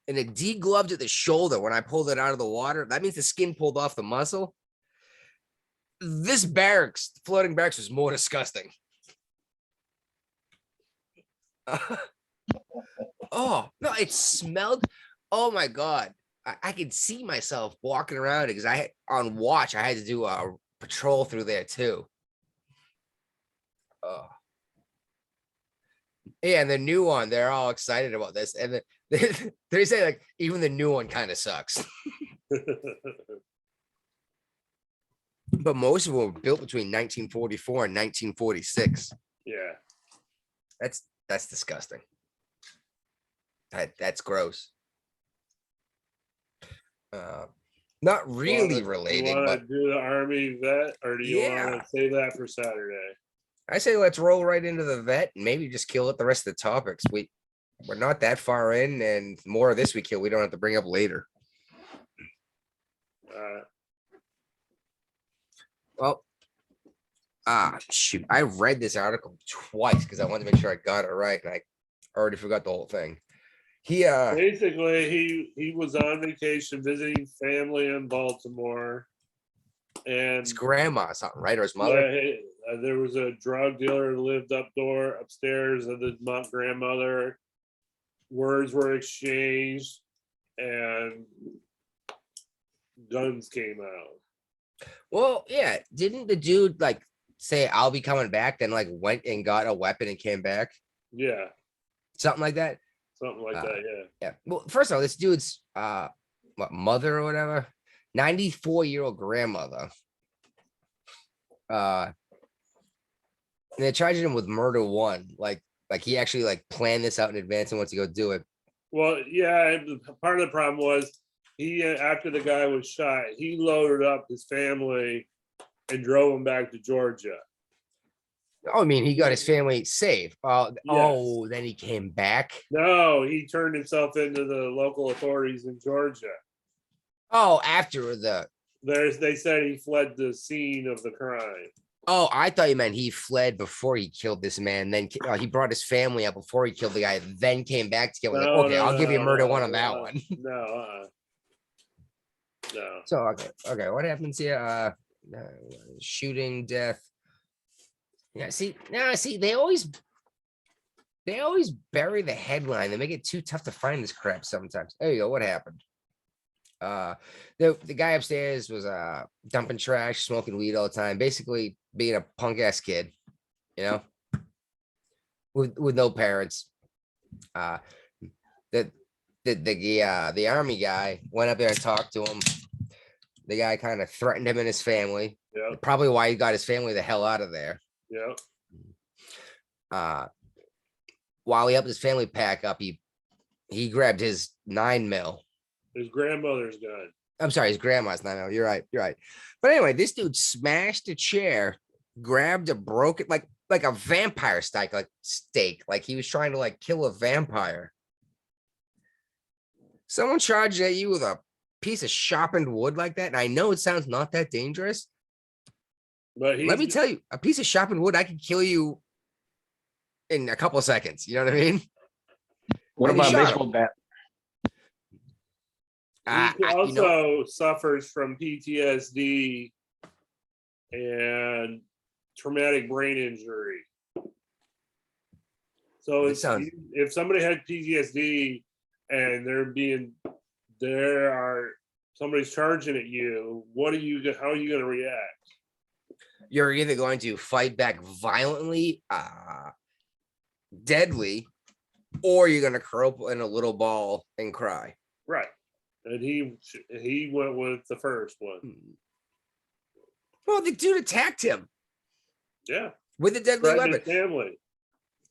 and it degloved at the shoulder when I pulled it out of the water. That means the skin pulled off the muscle. This barracks, floating barracks, was more disgusting. Oh no, it smelled. Oh my God. I could see myself walking around because I had on watch. I had to do a patrol through there too. Oh, yeah, and the new one, they're all excited about this, and they say like even the new one kind of sucks. But most of them were built between 1944 and 1946. Yeah. That's disgusting. That's gross. Not really related, You want but to do the Army vet, or do you want to save that for Saturday? I say let's roll right into the vet and maybe just kill it the rest of the topics. We're not that far in, and more of this we kill. We don't have to bring up later. Well, shoot. I read this article twice because I wanted to make sure I got it right, and I already forgot the whole thing. Basically, he was on vacation visiting family in Baltimore, and His grandma, something, right? Or his mother. there was a drug dealer who lived upstairs of the grandmother. Words were exchanged, and guns came out. Well, yeah. Didn't the dude like say I'll be coming back, then like went and got a weapon and came back? Yeah, Something like that. something like that. Yeah. Yeah. Well, first of all, this dude's mother or whatever, 94-year-old grandmother. And they're charging him with murder one. Like he actually like planned this out in advance and wants to go do it. Well, yeah, and part of the problem was he, after the guy was shot, he loaded up his family and drove them back to Georgia. Oh, I mean, he got his family safe. Yes. Oh, then he came back. No, he turned himself into the local authorities in Georgia. Oh, after the. They said he fled the scene of the crime. Oh, I thought you meant he fled before he killed this man. Then he brought his family up before he killed the guy. Then came back to kill him. Okay, I'll give you murder one on that one. No. No. So okay. What happens here? Shooting, death. Yeah. See, they always bury the headline. They make it too tough to find this crap sometimes. There you go. What happened? The guy upstairs was dumping trash, smoking weed all the time, basically being a punk ass kid, you know, with no parents. The army guy went up there and talked to him. The guy kind of threatened him and his family. Yeah. Probably why he got his family the hell out of there. Yeah. While he helped his family pack up, he grabbed his 9mm. His grandmother's gun. I'm sorry, his grandma's 9mm. You're right. But anyway, this dude smashed a chair, grabbed a broken like a vampire steak, like he was trying to like kill a vampire. Someone charged at you with a piece of sharpened wood like that, and I know it sounds not that dangerous, But let me tell you, a piece of sharpened wood, I can kill you in a couple of seconds. You know what I mean? What And he about a shot him. baseball bat? he also You know, suffers from PTSD and traumatic brain injury. So This sounds- if somebody had PTSD and somebody's charging at you, how are you going to react? you're either going to fight back violently, deadly, or you're going to curl up in a little ball and cry. Right. And he went with the first one. Well, the dude attacked him Yeah. with a deadly Threatened weapon. his family.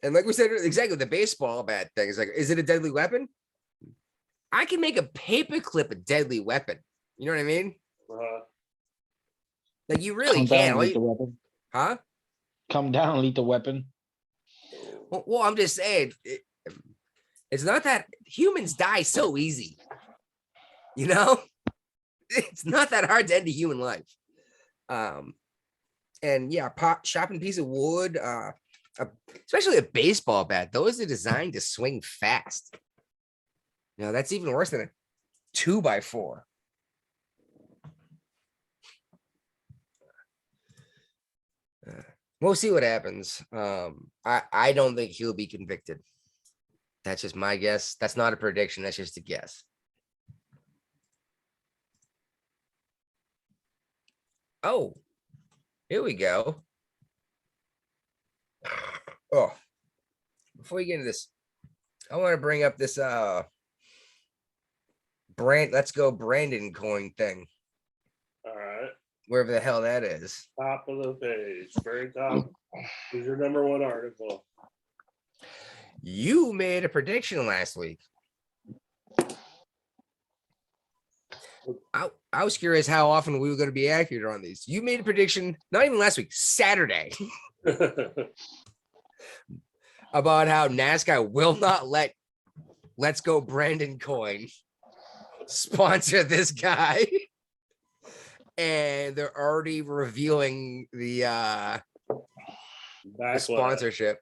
And like we said, exactly, the baseball bat thing is like, is it a deadly weapon? I can make a paperclip a deadly weapon. You know what I mean? Like you really Come down, can. lethal weapon. Huh? Come down, lethal weapon. Well, I'm just saying, it's not that humans die so easy. You know, it's not that hard to end a human life. And yeah, sharpened piece of wood, especially a baseball bat. Those are designed to swing fast. You know, that's even worse than a 2x4. We'll see what happens. I don't think he'll be convicted. That's just my guess. That's not a prediction. That's just a guess. Oh, here we go. Oh, before we get into this, I want to bring up this let's go Brandon coin thing. All right. Wherever the hell that is. Top of the page. Very top is your number one article. You made a prediction last week. I was curious how often we were going to be accurate on these. You made a prediction, not even last week, Saturday, about how NASCAR will not let Let's Go Brandon Coin sponsor this guy. And they're already revealing the sponsorship.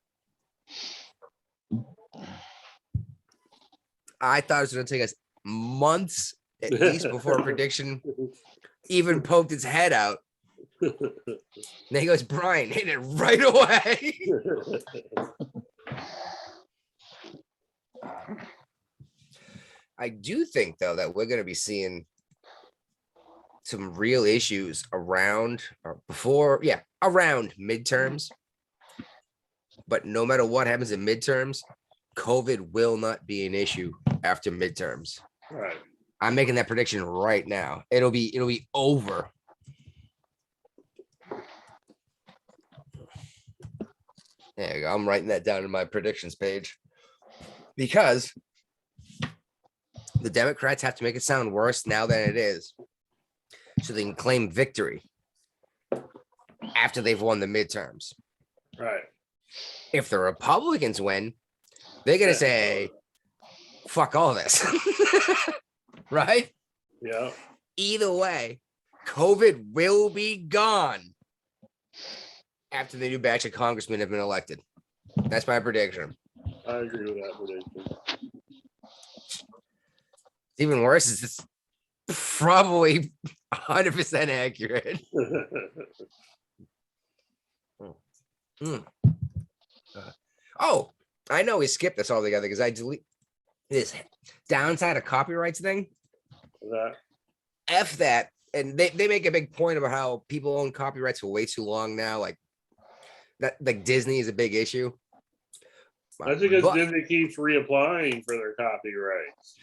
I thought it was going to take us months at least before a prediction even poked its head out. And then he goes, Brian, hit it right away. I do think, though, that we're going to be seeing some real issues around midterms. But no matter what happens in midterms, COVID will not be an issue after midterms. Right. I'm making that prediction right now. It'll be over. There you go. I'm writing that down in my predictions page because the Democrats have to make it sound worse now than it is, so they can claim victory after they've won the midterms. Right. If the Republicans win, they're gonna say, "Fuck all this," right? Yeah. Either way, COVID will be gone after the new batch of congressmen have been elected. That's my prediction. I agree with that prediction. Even worse is it's probably 100% accurate. Oh, I know we skipped this all together because I delete this downside of copyrights thing. That. F that. And they make a big point about how people own copyrights for way too long now. Like that, like Disney is a big issue. That's because Disney keeps reapplying for their copyrights.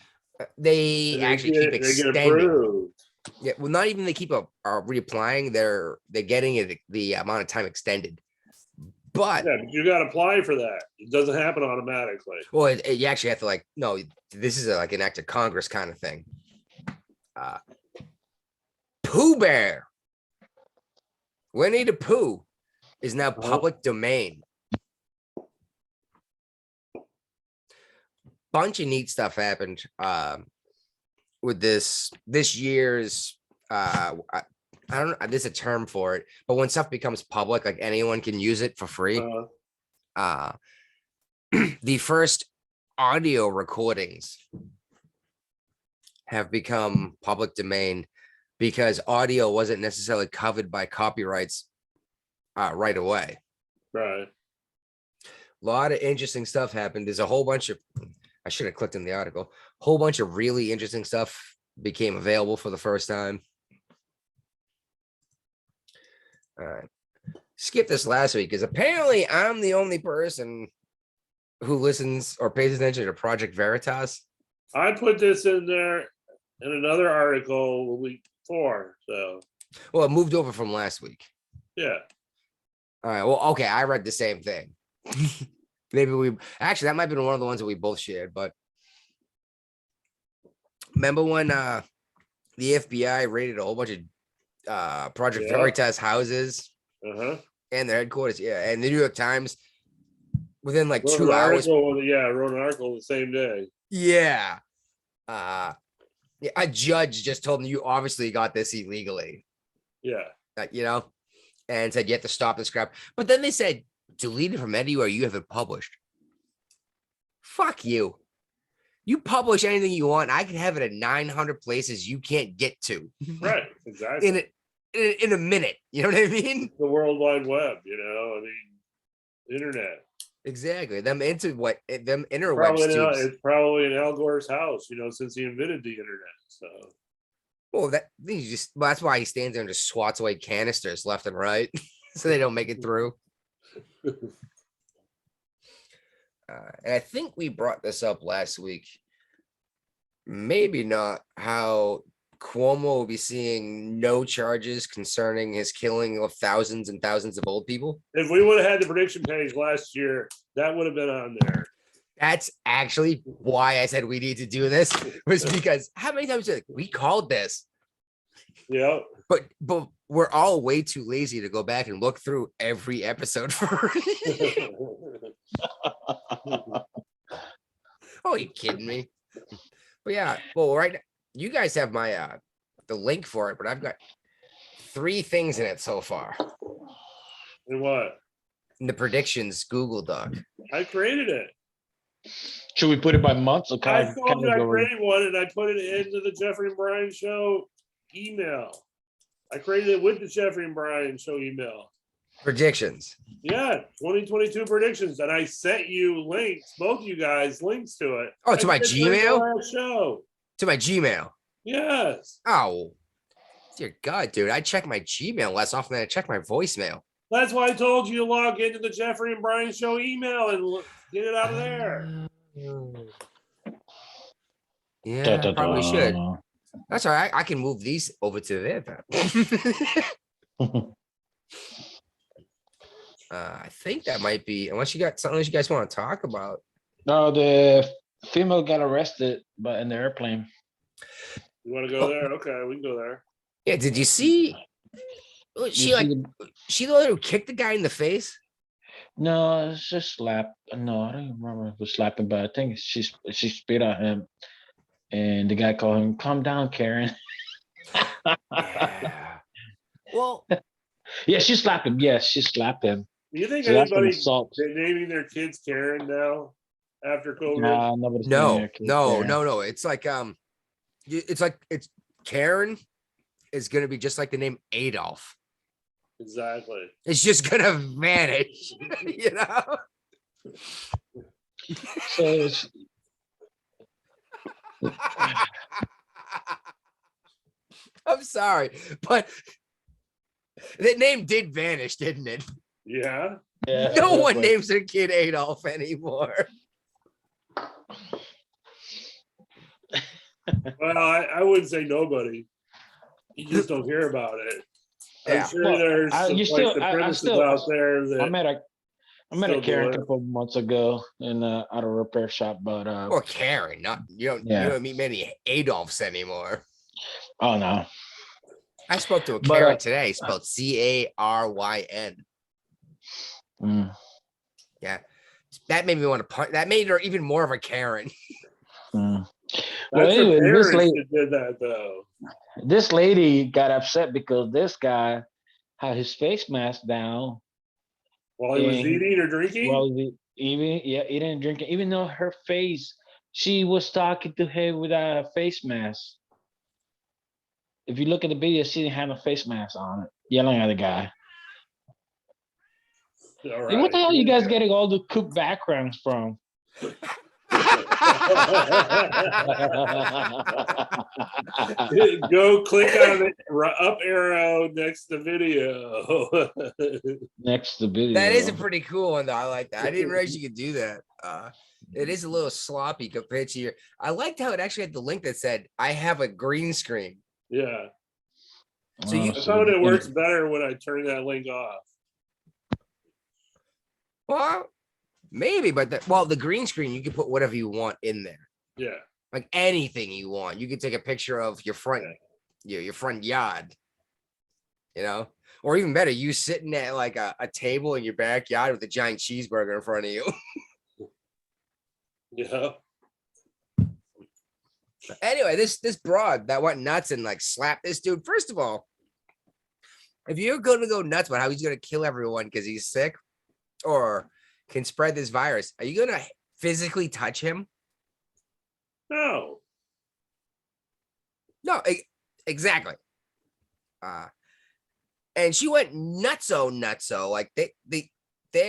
They actually keep extending. They get approved. Yeah, well, not even they keep reapplying. They're getting it the amount of time extended. But yeah, but you got to apply for that. It doesn't happen automatically. Well, you actually have to this is like an act of Congress kind of thing. Pooh Bear, Winnie the Pooh, is now public domain. Bunch of neat stuff happened. with this year's I don't know, there's a term for it, but when stuff becomes public, like anyone can use it for free. The first audio recordings have become public domain because audio wasn't necessarily covered by copyrights right away. Right. A lot of interesting stuff happened. There's a whole bunch of, I should have clicked in the article, whole bunch of really interesting stuff became available for the first time. All right. Skip this last week because apparently I'm the only person who listens or pays attention to Project Veritas. I put this in there in another article a week before. So, well, it moved over from last week. Yeah. All right. Well, okay. I read the same thing. Maybe we actually, that might have been one of the ones that we both shared, but remember when the FBI raided a whole bunch of Project Veritas houses and their headquarters? Yeah. And the New York Times within like 2 hours. Wrote an article the same day. Yeah. A judge just told them you obviously got this illegally. Yeah. You know, and said you have to stop this crap. But then they said, delete it from anywhere you have it published. Fuck you. You publish anything you want. I can have it at 900 places you can't get to. Right. Exactly. In a minute. You know what I mean? The World Wide Web, you know, I mean, internet. Exactly. Them interwebs. It's probably in Al Gore's house, you know, since he invented the internet. So, well, that's why he stands there and just swats away canisters left and right, so they don't make it through. And I think we brought this up last week. Maybe not. How Cuomo will be seeing no charges concerning his killing of thousands and thousands of old people. If we would have had the prediction page last year, that would have been on there. That's actually why I said we need to do this, was because how many times we called this? Yeah. But we're all way too lazy to go back and look through every episode for. Oh, you kidding me? But yeah, well, right now, you guys have my the link for it, but I've got 3 things in it so far. And what? In the predictions Google Doc. I created it. Should we put it by months? Or I told you I created one and I put it into the Jeffrey and Brian Show email. I created it with the Jeffrey and Brian Show email. Predictions. Yeah, 2022 predictions. And I sent you links, both you guys, links to it. Oh, to my Gmail? Show. To my Gmail. Yes. Oh, dear God, dude. I check my Gmail less often than I check my voicemail. That's why I told you to log into the Jeffrey and Brian Show email and get it out of there. Yeah, I probably should. That's all right. I can move these over to there. I think that might be, unless you got something else you guys want to talk about. No, the female got arrested, but in the airplane. You want to go there? Okay, we can go there. Yeah, did you see? She the one who kicked the guy in the face? No, it's just slap. No, I don't even remember if it was slapping, but I think she spit at him, and the guy called him, "Calm down, Karen." Yeah. Well, yeah, she slapped him. Yes, she slapped him. Do you think So that's an anybody's assault. naming their kids Karen now after COVID? Nah, nobody's naming their kids Karen. No. It's like Karen is gonna be just like the name Adolf. Exactly. It's just gonna vanish, you know. So it's, I'm sorry, but that name did vanish, didn't it? Yeah. yeah, No one names their kid Adolf anymore. Well, I wouldn't say nobody. You just don't hear about it. Yeah. I'm sure there's some white supremacists out there that I met a Karen a couple months ago in at a repair shop, but Or Karen, not you don't meet many Adolfs anymore. Oh no. I spoke to a Karen today, spelled Caryn. Yeah, that made me want to punch. That made her even more of a Karen. Well, That's her anyway, parents that did that though. this lady got upset because this guy had his face mask down While he was and eating or drinking. while eating and drinking, even though her face, she was talking to him without a face mask. If you look at the video, she didn't have a face mask on it, yelling at the guy. All Like, what the hell are you guys Yeah. getting all the cook backgrounds from? Go click on the up arrow next to video. Next to video. That is a pretty cool one, though. I like that. I didn't realize you could do that. It is a little sloppy compared to your. I liked how it actually had the link that said, "I have a green screen." Yeah. So you- I found it works better when I turn that link off. Well, maybe, but the green screen, you can put whatever you want in there, Yeah. like anything you want. You can take a picture of your front, your front yard, or even better, you sitting at like a table in your backyard with a giant cheeseburger in front of you. Yeah. Anyway, this broad that went nuts and like slapped this dude. First of all, if you're going to go nuts about how he's going to kill everyone because he's sick or can spread this virus, are you going to physically touch him? No. No, exactly. And she went nutso. Like they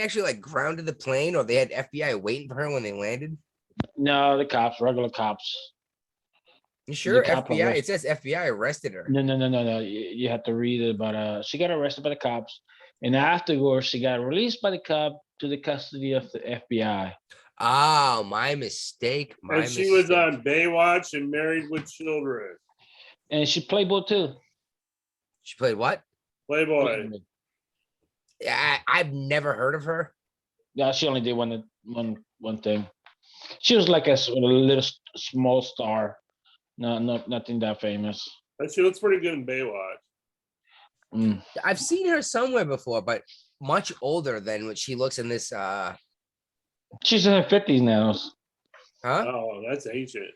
actually like grounded the plane, or they had FBI waiting for her when they landed. No, the cops, regular cops. You sure? cop FBI. arrest- It says FBI arrested her. No. You have to read it, but she got arrested by the cops, and afterwards she got released by the cop to the custody of the FBI. Oh, my mistake. And she was on Baywatch and Married with Children. And she Playboy too. She played what? Playboy. Yeah, I've never heard of her. Yeah, she only did one thing. She was like a little small star. No, nothing that famous. And she looks pretty good in Baywatch. I've seen her somewhere before, but much older than what she looks in this. She's in her 50s now. Huh? Oh, that's ancient.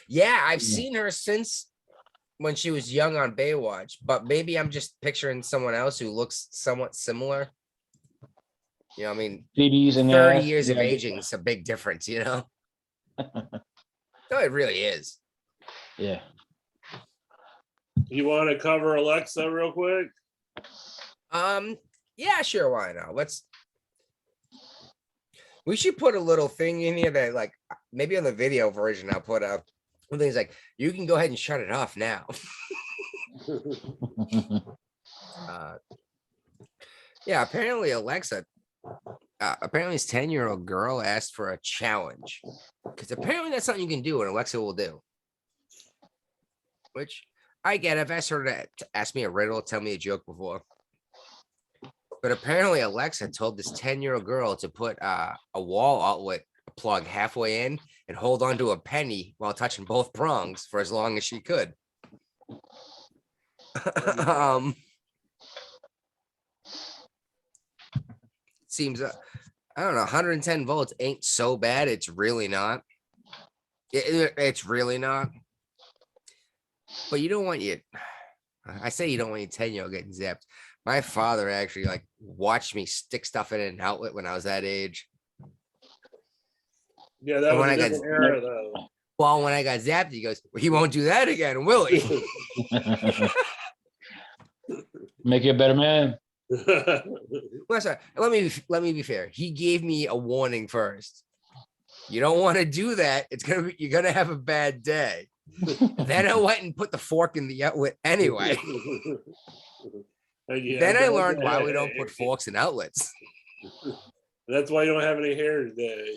Yeah, I've seen her since when she was young on Baywatch, but maybe I'm just picturing someone else who looks somewhat similar. I mean, 50s and 30 years of aging is a big difference, No, it really is. Yeah. You want to cover Alexa real quick? Yeah, sure, why not? We should put a little thing in here that, like, maybe on the video version, I'll put up things like, you can go ahead and shut it off now. Yeah, apparently Alexa, apparently this 10-year-old girl asked for a challenge, because apparently that's something you can do and Alexa will do. Which I get. I've asked her to ask me a riddle, tell me a joke before. But apparently Alexa told this 10-year-old girl to put a wall outlet plug halfway in and hold on to a penny while touching both prongs for as long as she could. Seems, I don't know, 110 volts ain't so bad. It's really not. It's really not. But you don't want I say you don't want your 10-year-old getting zapped. My father actually like watched me stick stuff in an outlet when I was that age. Yeah, that was a different era though. Well, when I got zapped, he goes, he won't do that again, will he? Make you a better man. Well, sorry. Let me be fair. He gave me a warning first. You don't want to do that. You're gonna have a bad day. Then I went and put the fork in the outlet anyway. Then I learned why we don't put forks in outlets. That's why you don't have any hair today.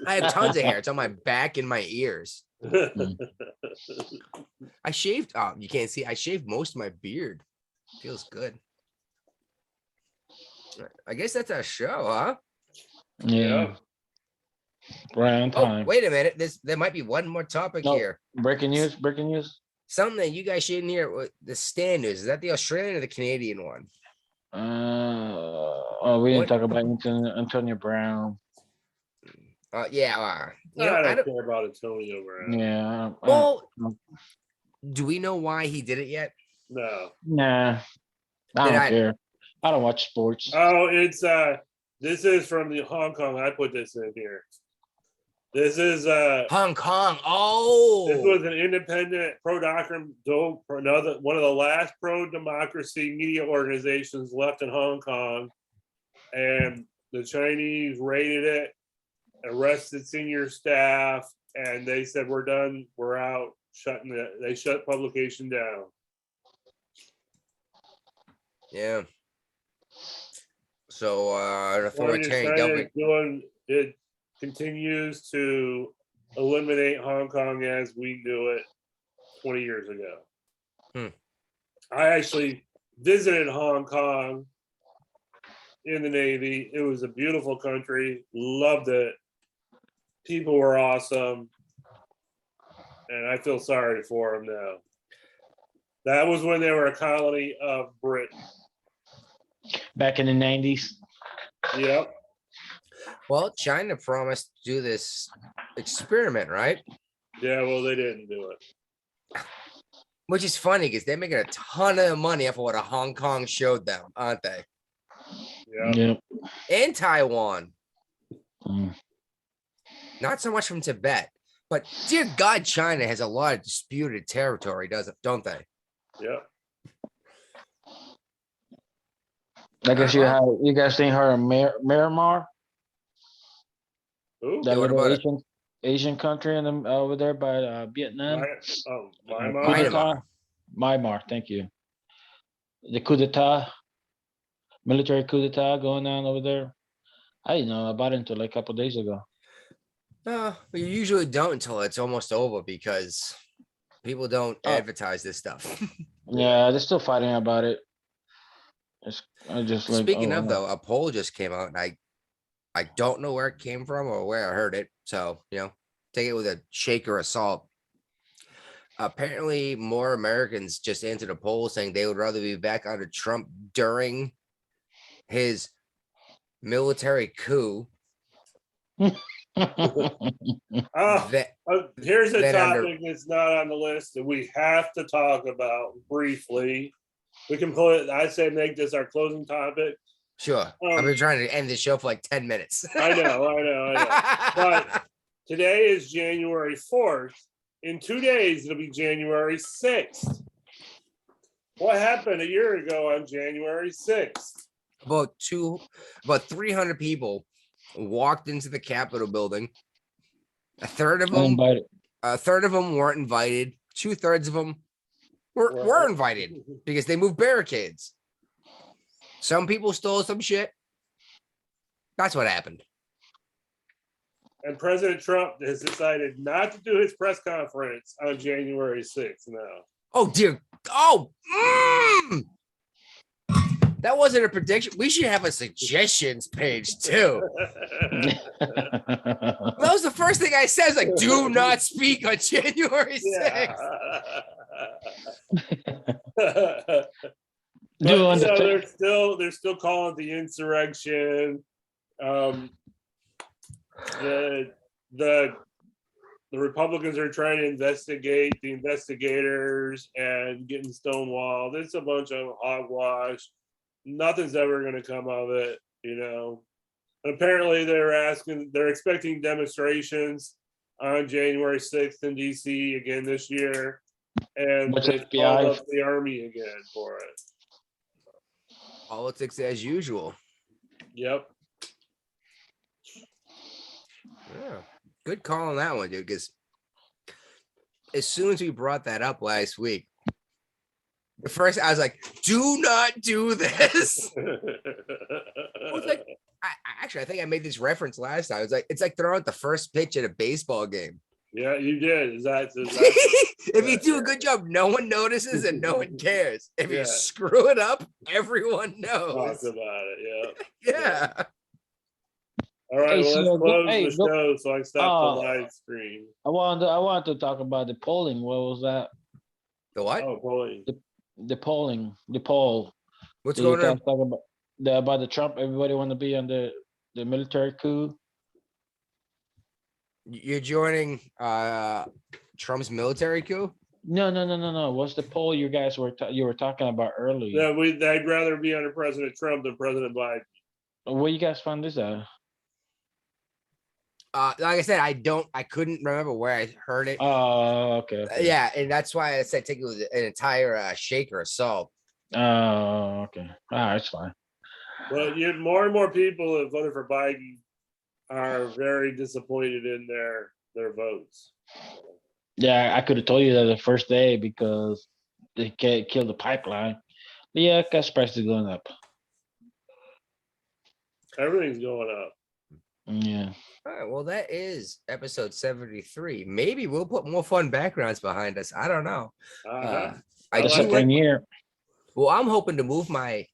I have tons of hair. It's on my back and my ears. I shaved. Oh, you can't see. I shaved most of my beard. Feels good. I guess that's our show, huh? Yeah. Right on time. Wait a minute. There might be one more topic here. Breaking news. Something that you guys shouldn't hear. The stand news. Is that the Australian or the Canadian one? We didn't talk about Antonio Brown. Yeah. You know, I I don't don't. care about Antonio Brown. Yeah. Well, do we know why he did it yet? No. Nah, I Did don't I- care. I don't watch sports. Oh, it's this is from the Hong Kong. I put this in here. This is Hong Kong. this Oh, was an independent one of the last pro-democracy media organizations left in Hong Kong, and the Chinese raided it, arrested senior staff, and they said, "We're done. We're out." They shut publication down. yeah. So an Communist authoritarian China government. it continues to eliminate Hong Kong as we knew it 20 years ago. I actually visited Hong Kong in the Navy. It was a beautiful country. Loved it. People were awesome. And I feel sorry for them now. That was when they were a colony of Britain. Back in the 90s. Yep. Well, China promised to do this experiment, right? Yeah, well, they didn't do it. Which is funny because they're making a ton of money off of what a Hong Kong showed them, aren't they? Yeah. Yep. And Taiwan. Mm. Not so much from Tibet, but dear God, China has a lot of disputed territory, don't they? Yep. I guess you guys think her in Myanmar, Ooh, that what little about it? Asian country in the, over there by Vietnam. Myanmar. Coup d'etat? Myanmar, thank you. The coup d'etat, military coup d'etat going on over there. I didn't know about it until like a couple days ago. You usually don't until it's almost over because people don't advertise this stuff. Yeah, they're still fighting about it. I just like. Speaking of though, a poll just came out, and I don't know where it came from or where I heard it. So, take it with a shake or a salt. Apparently, more Americans just answered a poll saying they would rather be back under Trump during his military coup. Here's a then topic that's not on the list that we have to talk about briefly. We can pull it. I say make this our closing topic. Sure. I've been trying to end this show for like 10 minutes. I know. But today is January 4th. In 2 days, it'll be January 6th. What happened a year ago on January 6th? About 300 people walked into the Capitol building. A third of them weren't invited. 2/3 of them were invited because they moved barricades. Some people stole some shit. That's what happened. And President Trump has decided not to do his press conference on January 6th now. Oh, dear. Oh, that wasn't a prediction. We should have a suggestions page too. That was the first thing I said. Like, do not speak on January 6th. They're still calling it the insurrection. The Republicans are trying to investigate the investigators and getting stonewalled. It's a bunch of hogwash. Nothing's ever going to come of it, And apparently they're expecting demonstrations on January 6th in DC again this year. And they called up the army again for it. Politics as usual. Yep. Yeah. Good call on that one, dude. Because as soon as we brought that up last week, the first I was like, do not do this. I was like, I think I made this reference last time. It's like throwing out the first pitch at a baseball game. Yeah, you did. If you do a good job, no one notices and no one cares. If you screw it up, everyone knows. Talk about it, yeah. All right, let's close the show so I can stop the live stream. I wanted to talk about the polling. What was that? The what? Oh, polling. The polling. The poll. What's going on? Talk about the Trump. Everybody want to be on the military coup. You're joining Trump's military coup? No. What's the poll you guys were talking about earlier? Yeah, they'd rather be under President Trump than President Biden. Where you guys found this at? Like I said, I couldn't remember where I heard it. Oh, okay. Yeah, and that's why I said take it with an entire shaker of salt. Oh, okay. It's fine. Well, more and more people that voted for Biden are very disappointed in their votes. Yeah, I could have told you that the first day because they killed the pipeline. But yeah, gas prices are going up. Everything's going up. Yeah. All right, well, that is episode 73. Maybe we'll put more fun backgrounds behind us. I don't know. I That's do a like- premiere. well, I'm hoping to move my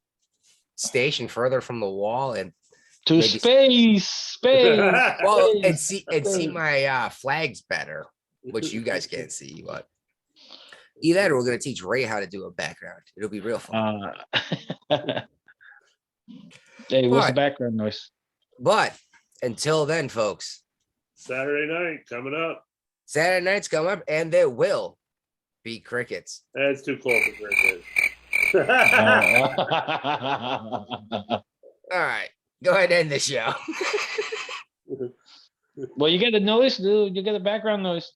station further from the wall and To maybe- space. well and Space. see my flags better, which you guys can't see, but either that or we're gonna teach Ray how to do a background. It'll be real fun. Hey, what's the Alright. background noise? But until then, folks, Saturday night coming up. Saturday night's coming up and there will be crickets. That's too close to cricket. All right, go ahead and end the show. Well, you get the noise, dude. You get the background noise.